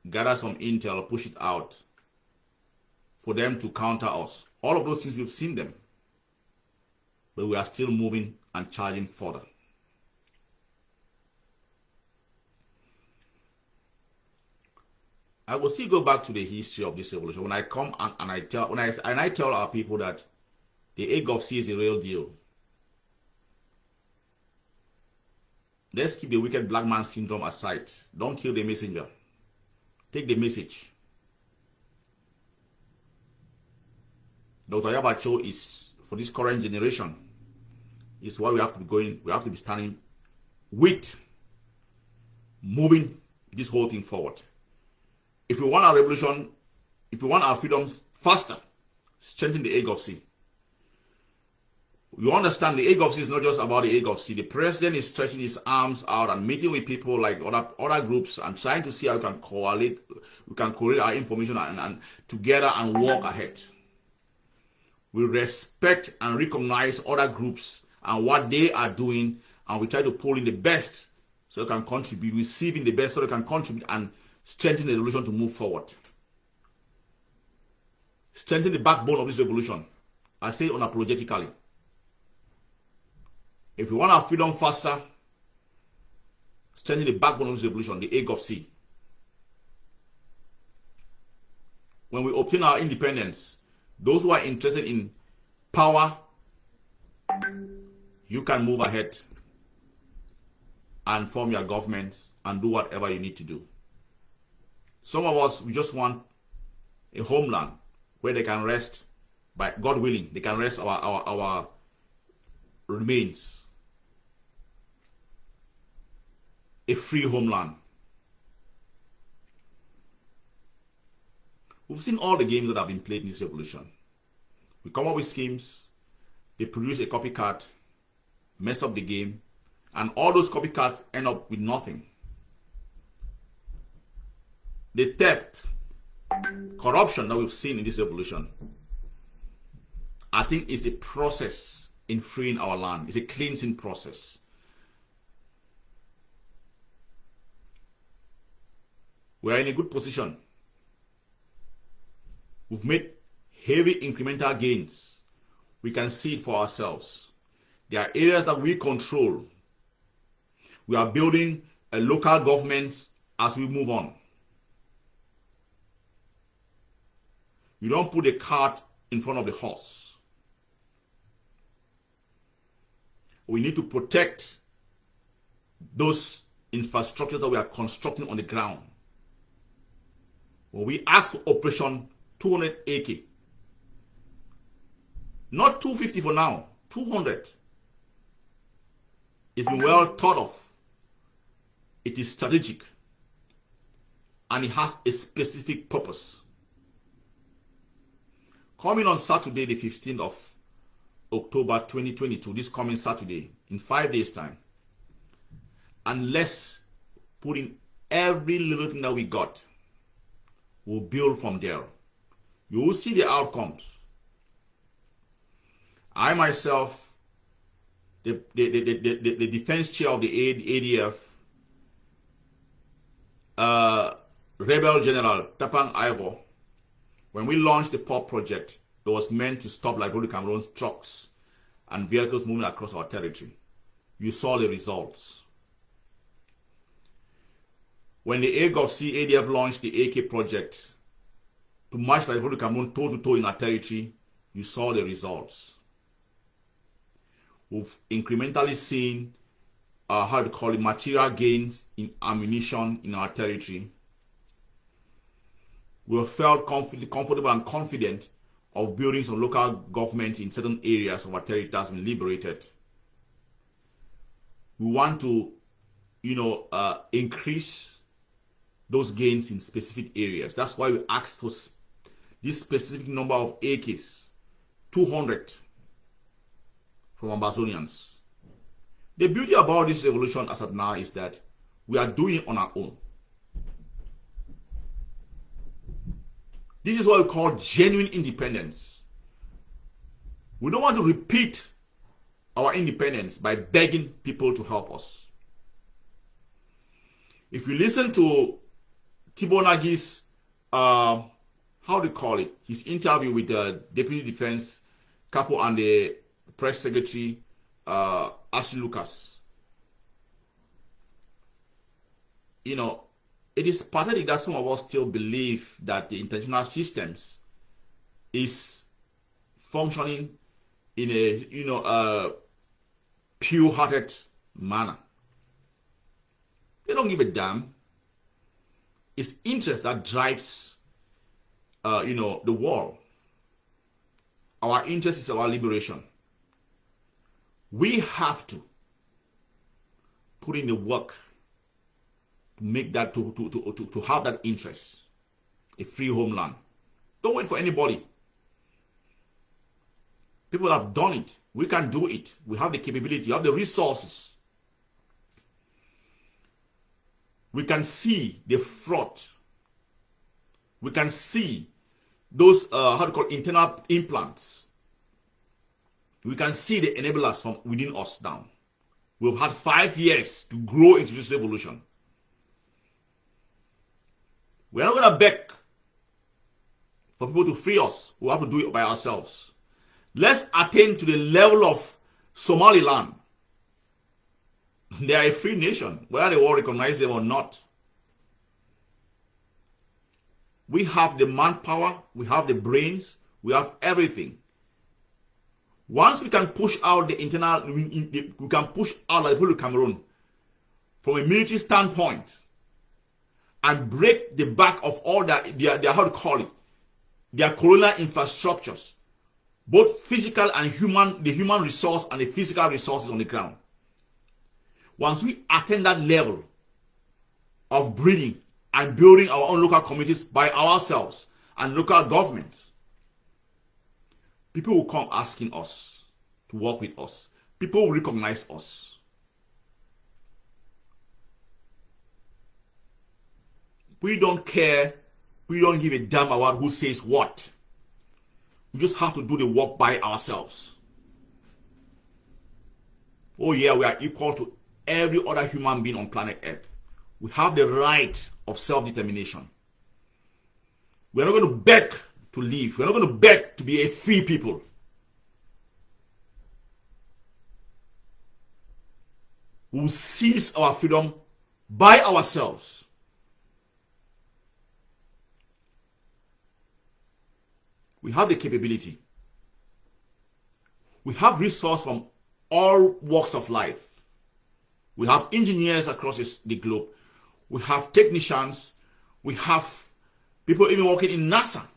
gather some intel, push it out for them to counter us. All of those things, we've seen them, but we are still moving and charging further. I will still go back to the history of this revolution. When I come and I tell our people that the Agovc is the real deal. Let's keep the wicked black man syndrome aside. Don't kill the messenger. Take the message. Dr. Yabacho is, for this current generation, is what we have to be going, we have to be standing with, moving this whole thing forward. If we want our revolution, if we want our freedoms faster, strengthen the Agovc. You understand the Agovc is not just about the Agovc. The president is stretching his arms out and meeting with people like other groups and trying to see how we can correlate our information and together and work ahead. We respect and recognize other groups and what they are doing, and we try to pull in the best so they can contribute, receiving the best so they can contribute and strengthen the revolution to move forward. Strengthen the backbone of this revolution. I say it unapologetically. If we want our freedom faster, strengthen the backbone of this revolution, the Agovc. When we obtain our independence, those who are interested in power, you can move ahead and form your government and do whatever you need to do. Some of us, we just want a homeland where they can rest, by God willing, they can rest our remains. A free homeland. We've seen all the games that have been played in this revolution. We come up with schemes, they produce a copycat, mess up the game, and all those copycats end up with nothing. The theft, corruption that we've seen in this revolution, I think is a process in freeing our land. It's a cleansing process. We are in a good position. We've made heavy incremental gains. We can see it for ourselves. There are areas that we control. We are building a local government as we move on. You don't put the cart in front of the horse. We need to protect those infrastructures that we are constructing on the ground. When we ask for Operation 200 AK, not 250 for now, 200. It's been well thought of. It is strategic. And it has a specific purpose. Coming on Saturday, the 15th of October 2022, this coming Saturday, in 5 days' time, and let's put in every little thing that we got, we'll build from there. You will see the outcomes. I myself, the defense chair of the ADF, Rebel General Tapang Ivor, when we launched the POP project, it was meant to stop Liberia Cameroon's trucks and vehicles moving across our territory. You saw the results. When the Agovc ADF launched the AK project to march Liberia Cameroon toe-to-toe in our territory, you saw the results. We've incrementally seen, material gains in ammunition in our territory. We have felt comfortable and confident of building some local government in certain areas of our territory that has been liberated. We want to, increase those gains in specific areas. That's why we asked for this specific number of AKs, 200 from Ambazonians. The beauty about this revolution as of now is that we are doing it on our own. This is what we call genuine independence. We don't want to repeat our independence by begging people to help us. If you listen to Tibo Nagi's, how do you call it, his interview with the Deputy Defense Capo and the Press Secretary, Ashley Lucas, you know, it is pathetic that some of us still believe that the international systems is functioning in a, you know, pure-hearted manner. They don't give a damn. It's interest that drives, you know, the world. Our interest is our liberation. We have to put in the work to make that, to have that interest, a free homeland. Don't wait for anybody. People have done it. We can do it. We have the capability, we have the resources. We can see the fraud. We can see those, how to call it, internal implants. We can see the enablers from within us now. We've had 5 years to grow into this revolution. We're not going to beg for people to free us. We have to do it by ourselves. Let's attain to the level of Somaliland. They are a free nation, whether the world recognizes them or not. We have the manpower, we have the brains, we have everything. Once we can push out the internal, we can push out like the people of Cameroon from a military standpoint and break the back of all their how to call it, their colonial infrastructures, both physical and human, the human resource and the physical resources on the ground. Once we attain that level of breeding and building our own local communities by ourselves and local governments, people will come asking us to work with us. People will recognize us. We don't care. We don't give a damn about who says what. We just have to do the work by ourselves. Oh yeah, we are equal to every other human being on planet Earth. We have the right of self-determination. We're not going to beg to live. We're not going to beg to be a free people. We'll seize our freedom by ourselves. We have the capability. We have resources from all walks of life. We have engineers across the globe. We have technicians. We have people even working in NASA.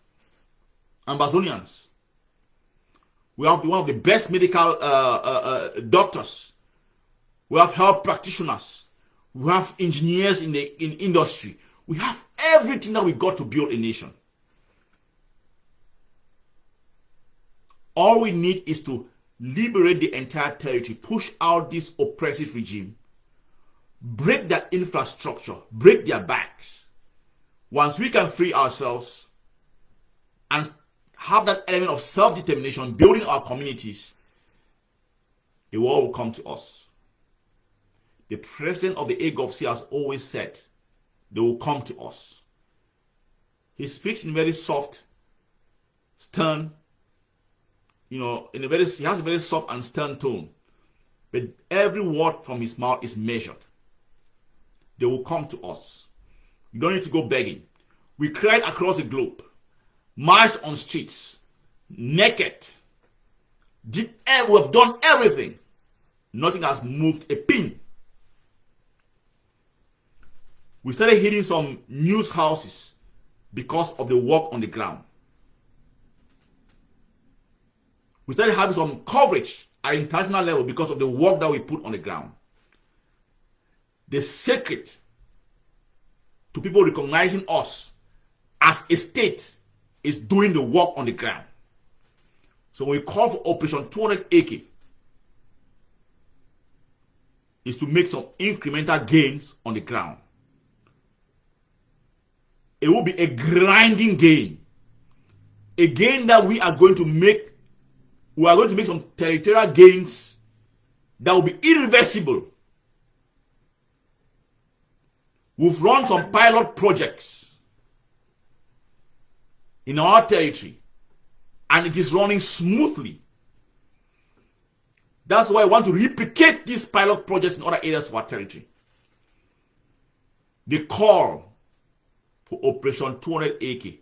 Ambazonians. We have one of the best medical doctors. We have health practitioners. We have engineers in industry. We have everything that we got to build a nation. All we need is to liberate the entire territory, push out this oppressive regime, break their infrastructure, break their backs. Once we can free ourselves and have that element of self-determination, building our communities, the world will come to us. The president of the Agovc has always said they will come to us. He speaks in very soft, stern, he has a very soft and stern tone. But every word from his mouth is measured. They will come to us. You don't need to go begging. We cried across the globe, marched on streets, naked. We have done everything. Nothing has moved a pin. We started hitting some news houses because of the work on the ground. We started having some coverage at international level because of the work that we put on the ground. The secret to people recognizing us as a state is doing the work on the ground. So when we call for Operation 200 AK, is to make some incremental gains on the ground. It will be a grinding gain. A gain that we are going to make. We are going to make some territorial gains that will be irreversible. We've run some pilot projects in our territory, and it is running smoothly. That's why I want to replicate these pilot projects in other areas of our territory. The call for Operation 200 AK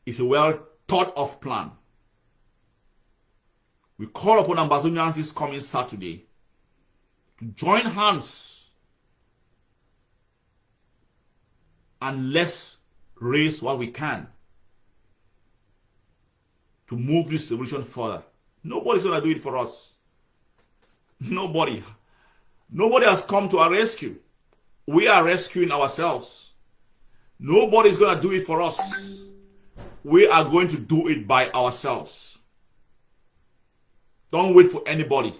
is a well thought of plan. We call upon Ambazonians this coming Saturday to join hands and let's raise what we can to move this revolution further. Nobody's going to do it for us. Nobody. Nobody has come to our rescue. We are rescuing ourselves. Nobody's going to do it for us. We are going to do it by ourselves. Don't wait for anybody.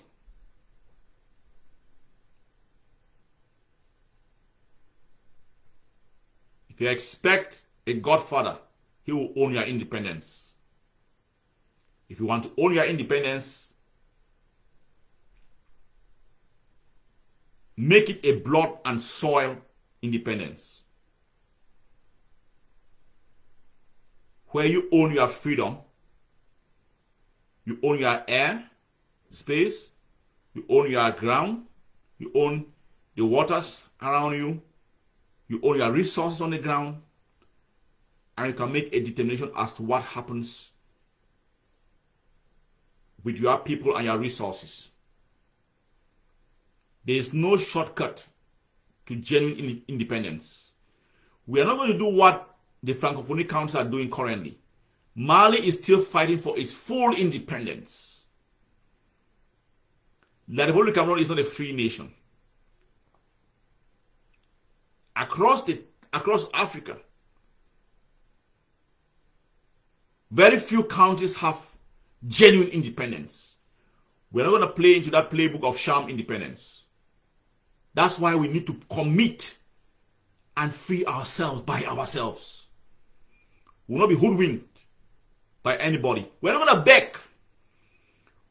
If you expect a godfather, he will own your independence. If you want to own your independence, make it a blood and soil independence, where you own your freedom, you own your air, space, you own your ground, you own the waters around you, you own your resources on the ground, and you can make a determination as to what happens with your people and your resources. There is no shortcut to genuine independence. We are not going to do what the Francophone countries are doing currently. Mali is still fighting for its full independence. The Republic of Cameroon is not a free nation. Across Africa, very few countries have genuine independence. We're not going to play into that playbook of sham independence. That's why we need to commit and free ourselves by ourselves. We will not be hoodwinked by anybody. We're not going to beg.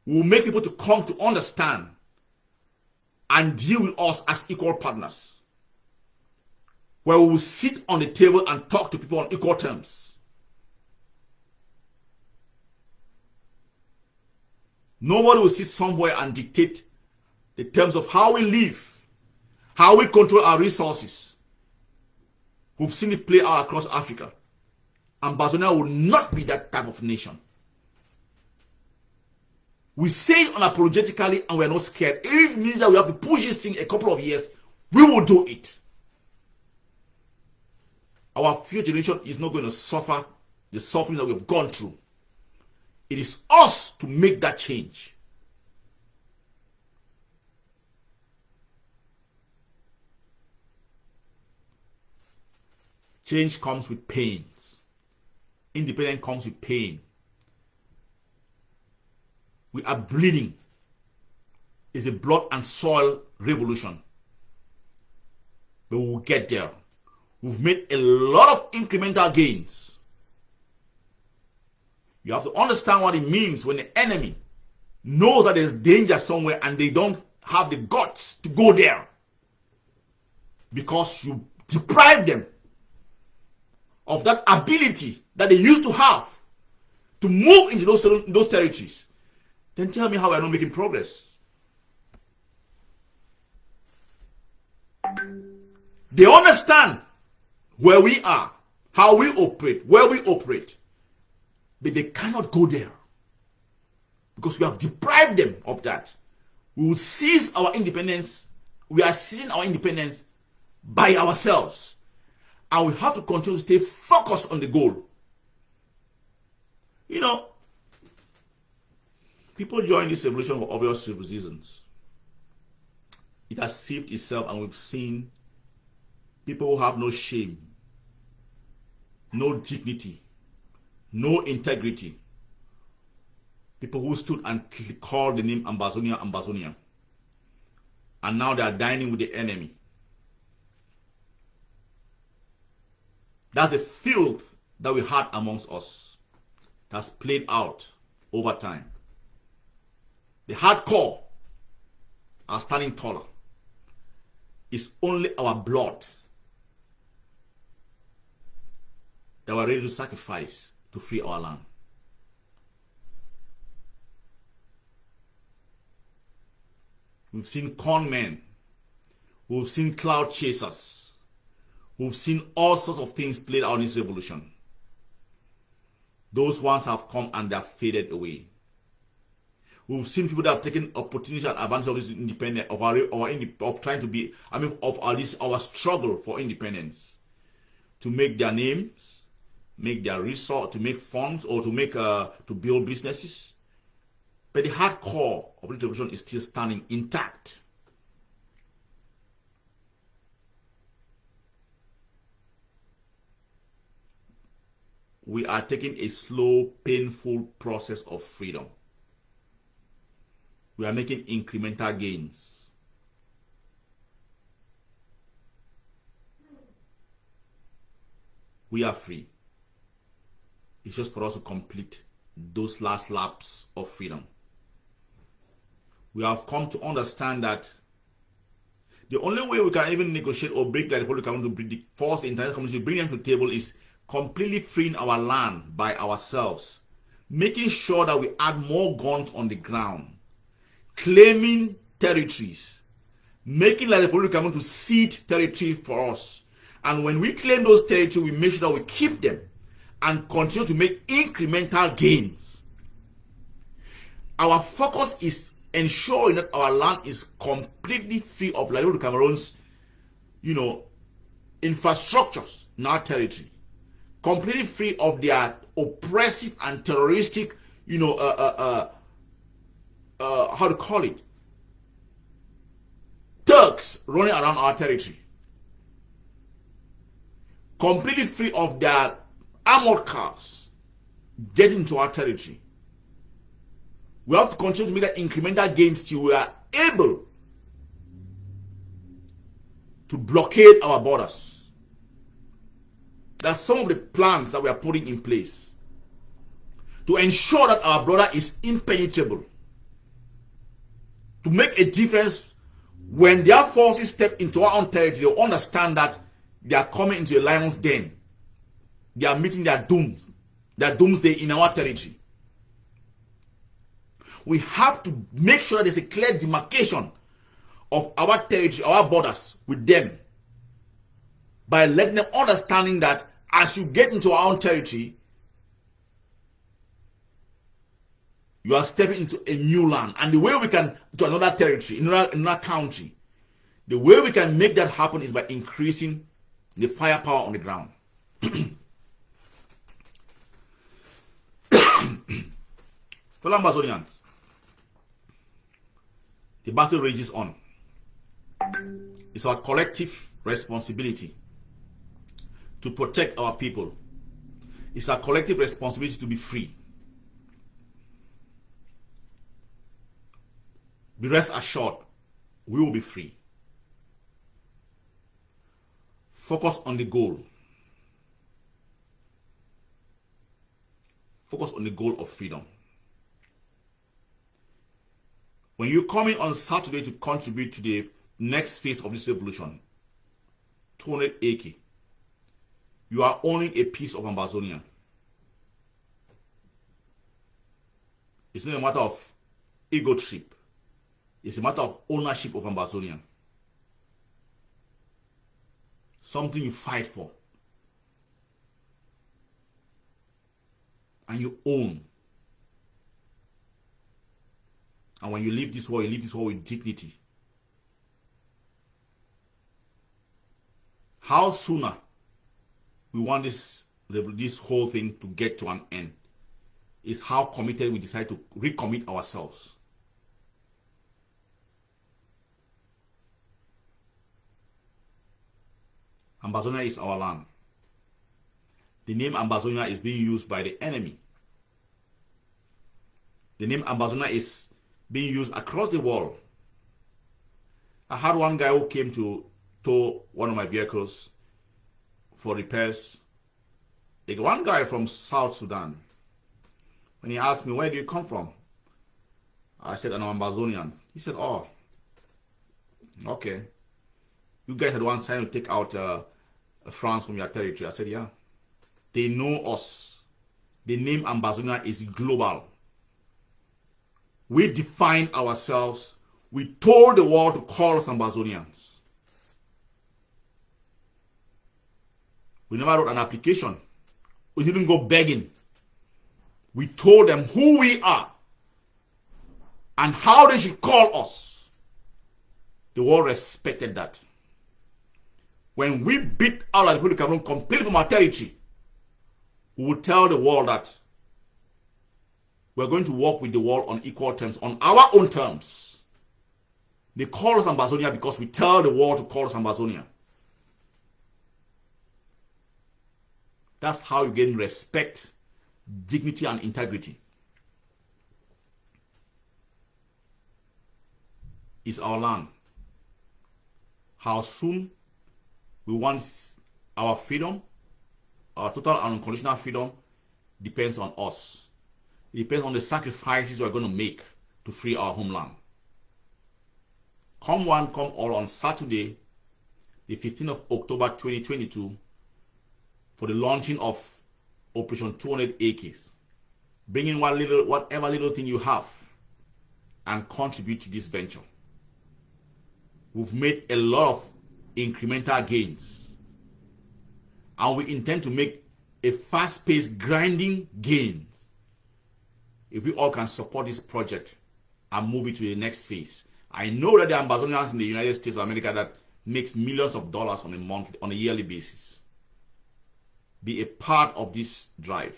We will make people to come to understand and deal with us as equal partners, where we will sit on the table and talk to people on equal terms. Nobody will sit somewhere and dictate the terms of how we live, how we control our resources. We've seen it play out across Africa. Ambazonia will not be that type of nation. We say it unapologetically and we're not scared. If neither we have to push this thing a couple of years, we will do it. Our future generation is not going to suffer the suffering that we've gone through. It is us to make that change. Change comes with pains. Independence comes with pain. We are bleeding. It's a blood and soil revolution. But we will get there. We've made a lot of incremental gains. You have to understand what it means when the enemy knows that there's danger somewhere and they don't have the guts to go there. Because you deprive them of that ability that they used to have to move into those territories. Then tell me how we're not making progress. They understand where we are, how we operate, where we operate. But they cannot go there because we have deprived them of that. We will seize our independence. We are seizing our independence by ourselves. And we have to continue to stay focused on the goal. You know, people join this revolution for obvious reasons. it has sieved itself, and we've seen people who have no shame, no dignity, no integrity. People who stood and called the name Ambazonia, Ambazonia. And now they are dining with the enemy. That's the filth that we had amongst us. That's played out over time. The hardcore are standing taller. It's only our blood that we're ready to sacrifice to free our land. We've seen con men. We've seen cloud chasers. We've seen all sorts of things played out in this revolution. Those ones have come and they have faded away. We've seen people that have taken opportunity and advantage of this independence, our struggle for independence, to make their names, make their resource, to make funds, or to build businesses. But the hardcore of the revolution is still standing intact. We are taking a slow, painful process of freedom. We are making incremental gains. We are free. It's just for us to complete those last laps of freedom. We have come to understand that the only way we can even negotiate or break the Republic to force the international community to bring them to the table is completely freeing our land by ourselves, making sure that we add more guns on the ground, claiming territories, making the Republic to cede territory for us. And when we claim those territories, we make sure that we keep them and continue to make incremental gains. Our focus is ensuring that our land is completely free of Republic of Cameroon's, infrastructures in our territory, completely free of their oppressive and terroristic, Turks running around our territory, completely free of their armored cars getting into our territory. We have to continue to make that incremental gains till we are able to blockade our borders. That's some of the plans that we are putting in place to ensure that our border is impenetrable, to make a difference. When their forces step into our own territory, they understand that they are coming into a lion's den. They are meeting their doomsday in our territory. We have to make sure that there's a clear demarcation of our territory, our borders with them, by letting them understanding that as you get into our own territory, you are stepping into a new land. And the way we can, to another territory, another country, the way we can make that happen is by increasing the firepower on the ground. Fellow Ambazonians, the battle rages on. It's our collective responsibility to protect our people. It's our collective responsibility to be free. Be rest assured, we will be free. Focus on the goal. Focus on the goal of freedom. When you come in on Saturday to contribute to the next phase of this revolution, 200 AK, you are owning a piece of Ambazonia. It's not a matter of ego trip. It's a matter of ownership of Ambazonia. Something you fight for. And you own. And when you leave this world, you leave this world with dignity. How sooner we want this whole thing to get to an end is how committed we decide to recommit ourselves. Ambazonia is our land. The name Ambazonia is being used by the enemy. The name Ambazonia is being used across the world. I had one guy who came to tow one of my vehicles for repairs. One guy from South Sudan. When he asked me, where do you come from? I said, I'm Ambazonian. He said, oh, okay. You guys had one trying to take out France from your territory. I said, yeah. They know us. The name Ambazonia is global. We define ourselves. We told the world to call us Ambazonians. We never wrote an application. We didn't go begging. We told them who we are and how they should call us. The world respected that. When we beat out the people of Cameroon completely from our territory, we will tell the world that we're going to work with the world on equal terms, on our own terms. They call us Ambazonia because we tell the world to call us Ambazonia. That's how you gain respect, dignity, and integrity. It's our land. How soon we want our freedom, our total and unconditional freedom, depends on us. It depends on the sacrifices we're going to make to free our homeland. Come one, come all on Saturday, the 15th of October 2022, for the launching of Operation 200 Acres. Bring in whatever little thing you have and contribute to this venture. We've made a lot of incremental gains, and we intend to make a fast-paced grinding gains if we all can support this project and move it to the next phase. I know that there are Ambazonians in the United States of America that makes millions of dollars on a yearly basis. Be a part of this drive.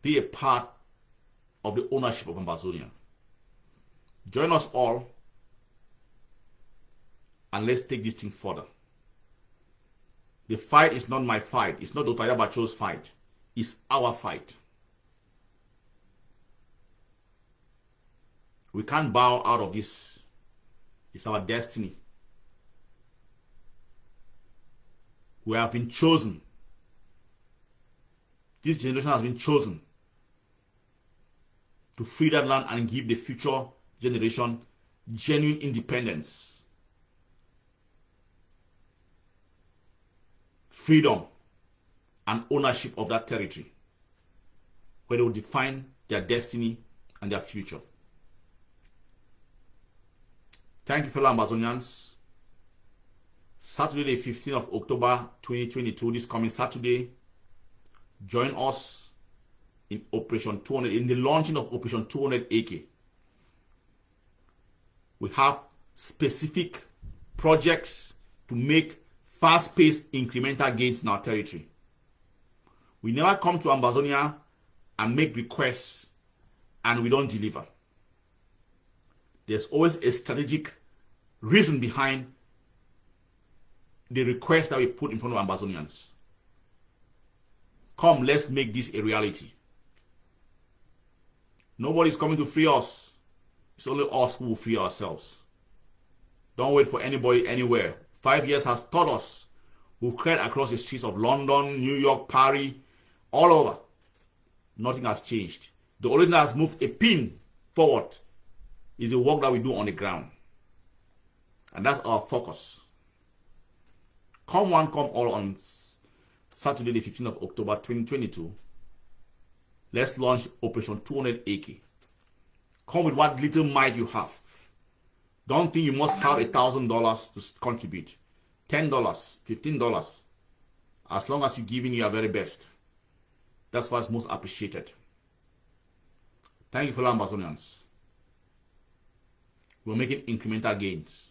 Be a part of the ownership of Ambazonia. Join us all and let's take this thing further. The fight is not my fight. It's not Dr. Yabacho's fight. It's our fight. We can't bow out of this. It's our destiny. We have been chosen. This generation has been chosen to free that land and give the future generation genuine independence, freedom, and ownership of that territory, where they will define their destiny and their future. Thank you, fellow Ambazonians. Saturday, the 15th of October 2022, this coming Saturday, join us in Operation 200, in the launching of Operation 200 AK. We have specific projects to make fast-paced incremental gains in our territory. We never come to Ambazonia and make requests and we don't deliver. There's always a strategic reason behind the request that we put in front of Ambazonians. Come, let's make this a reality. Nobody's coming to free us. It's only us who will free ourselves. Don't wait for anybody anywhere. 5 years has taught us. We've cried across the streets of London, New York, Paris, all over. Nothing has changed. The only thing that has moved a pin forward is the work that we do on the ground. And that's our focus. Come one, come all on Saturday, the 15th of October 2022. Let's launch Operation 200 AK. Come with what little might you have. Don't think you must have $1,000 to contribute. $10, $15. As long as you're giving your very best. That's what's most appreciated. Thank you, fellow Ambazonians. We're making incremental gains.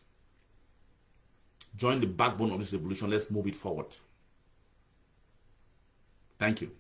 Join the backbone of this revolution. Let's move it forward. Thank you.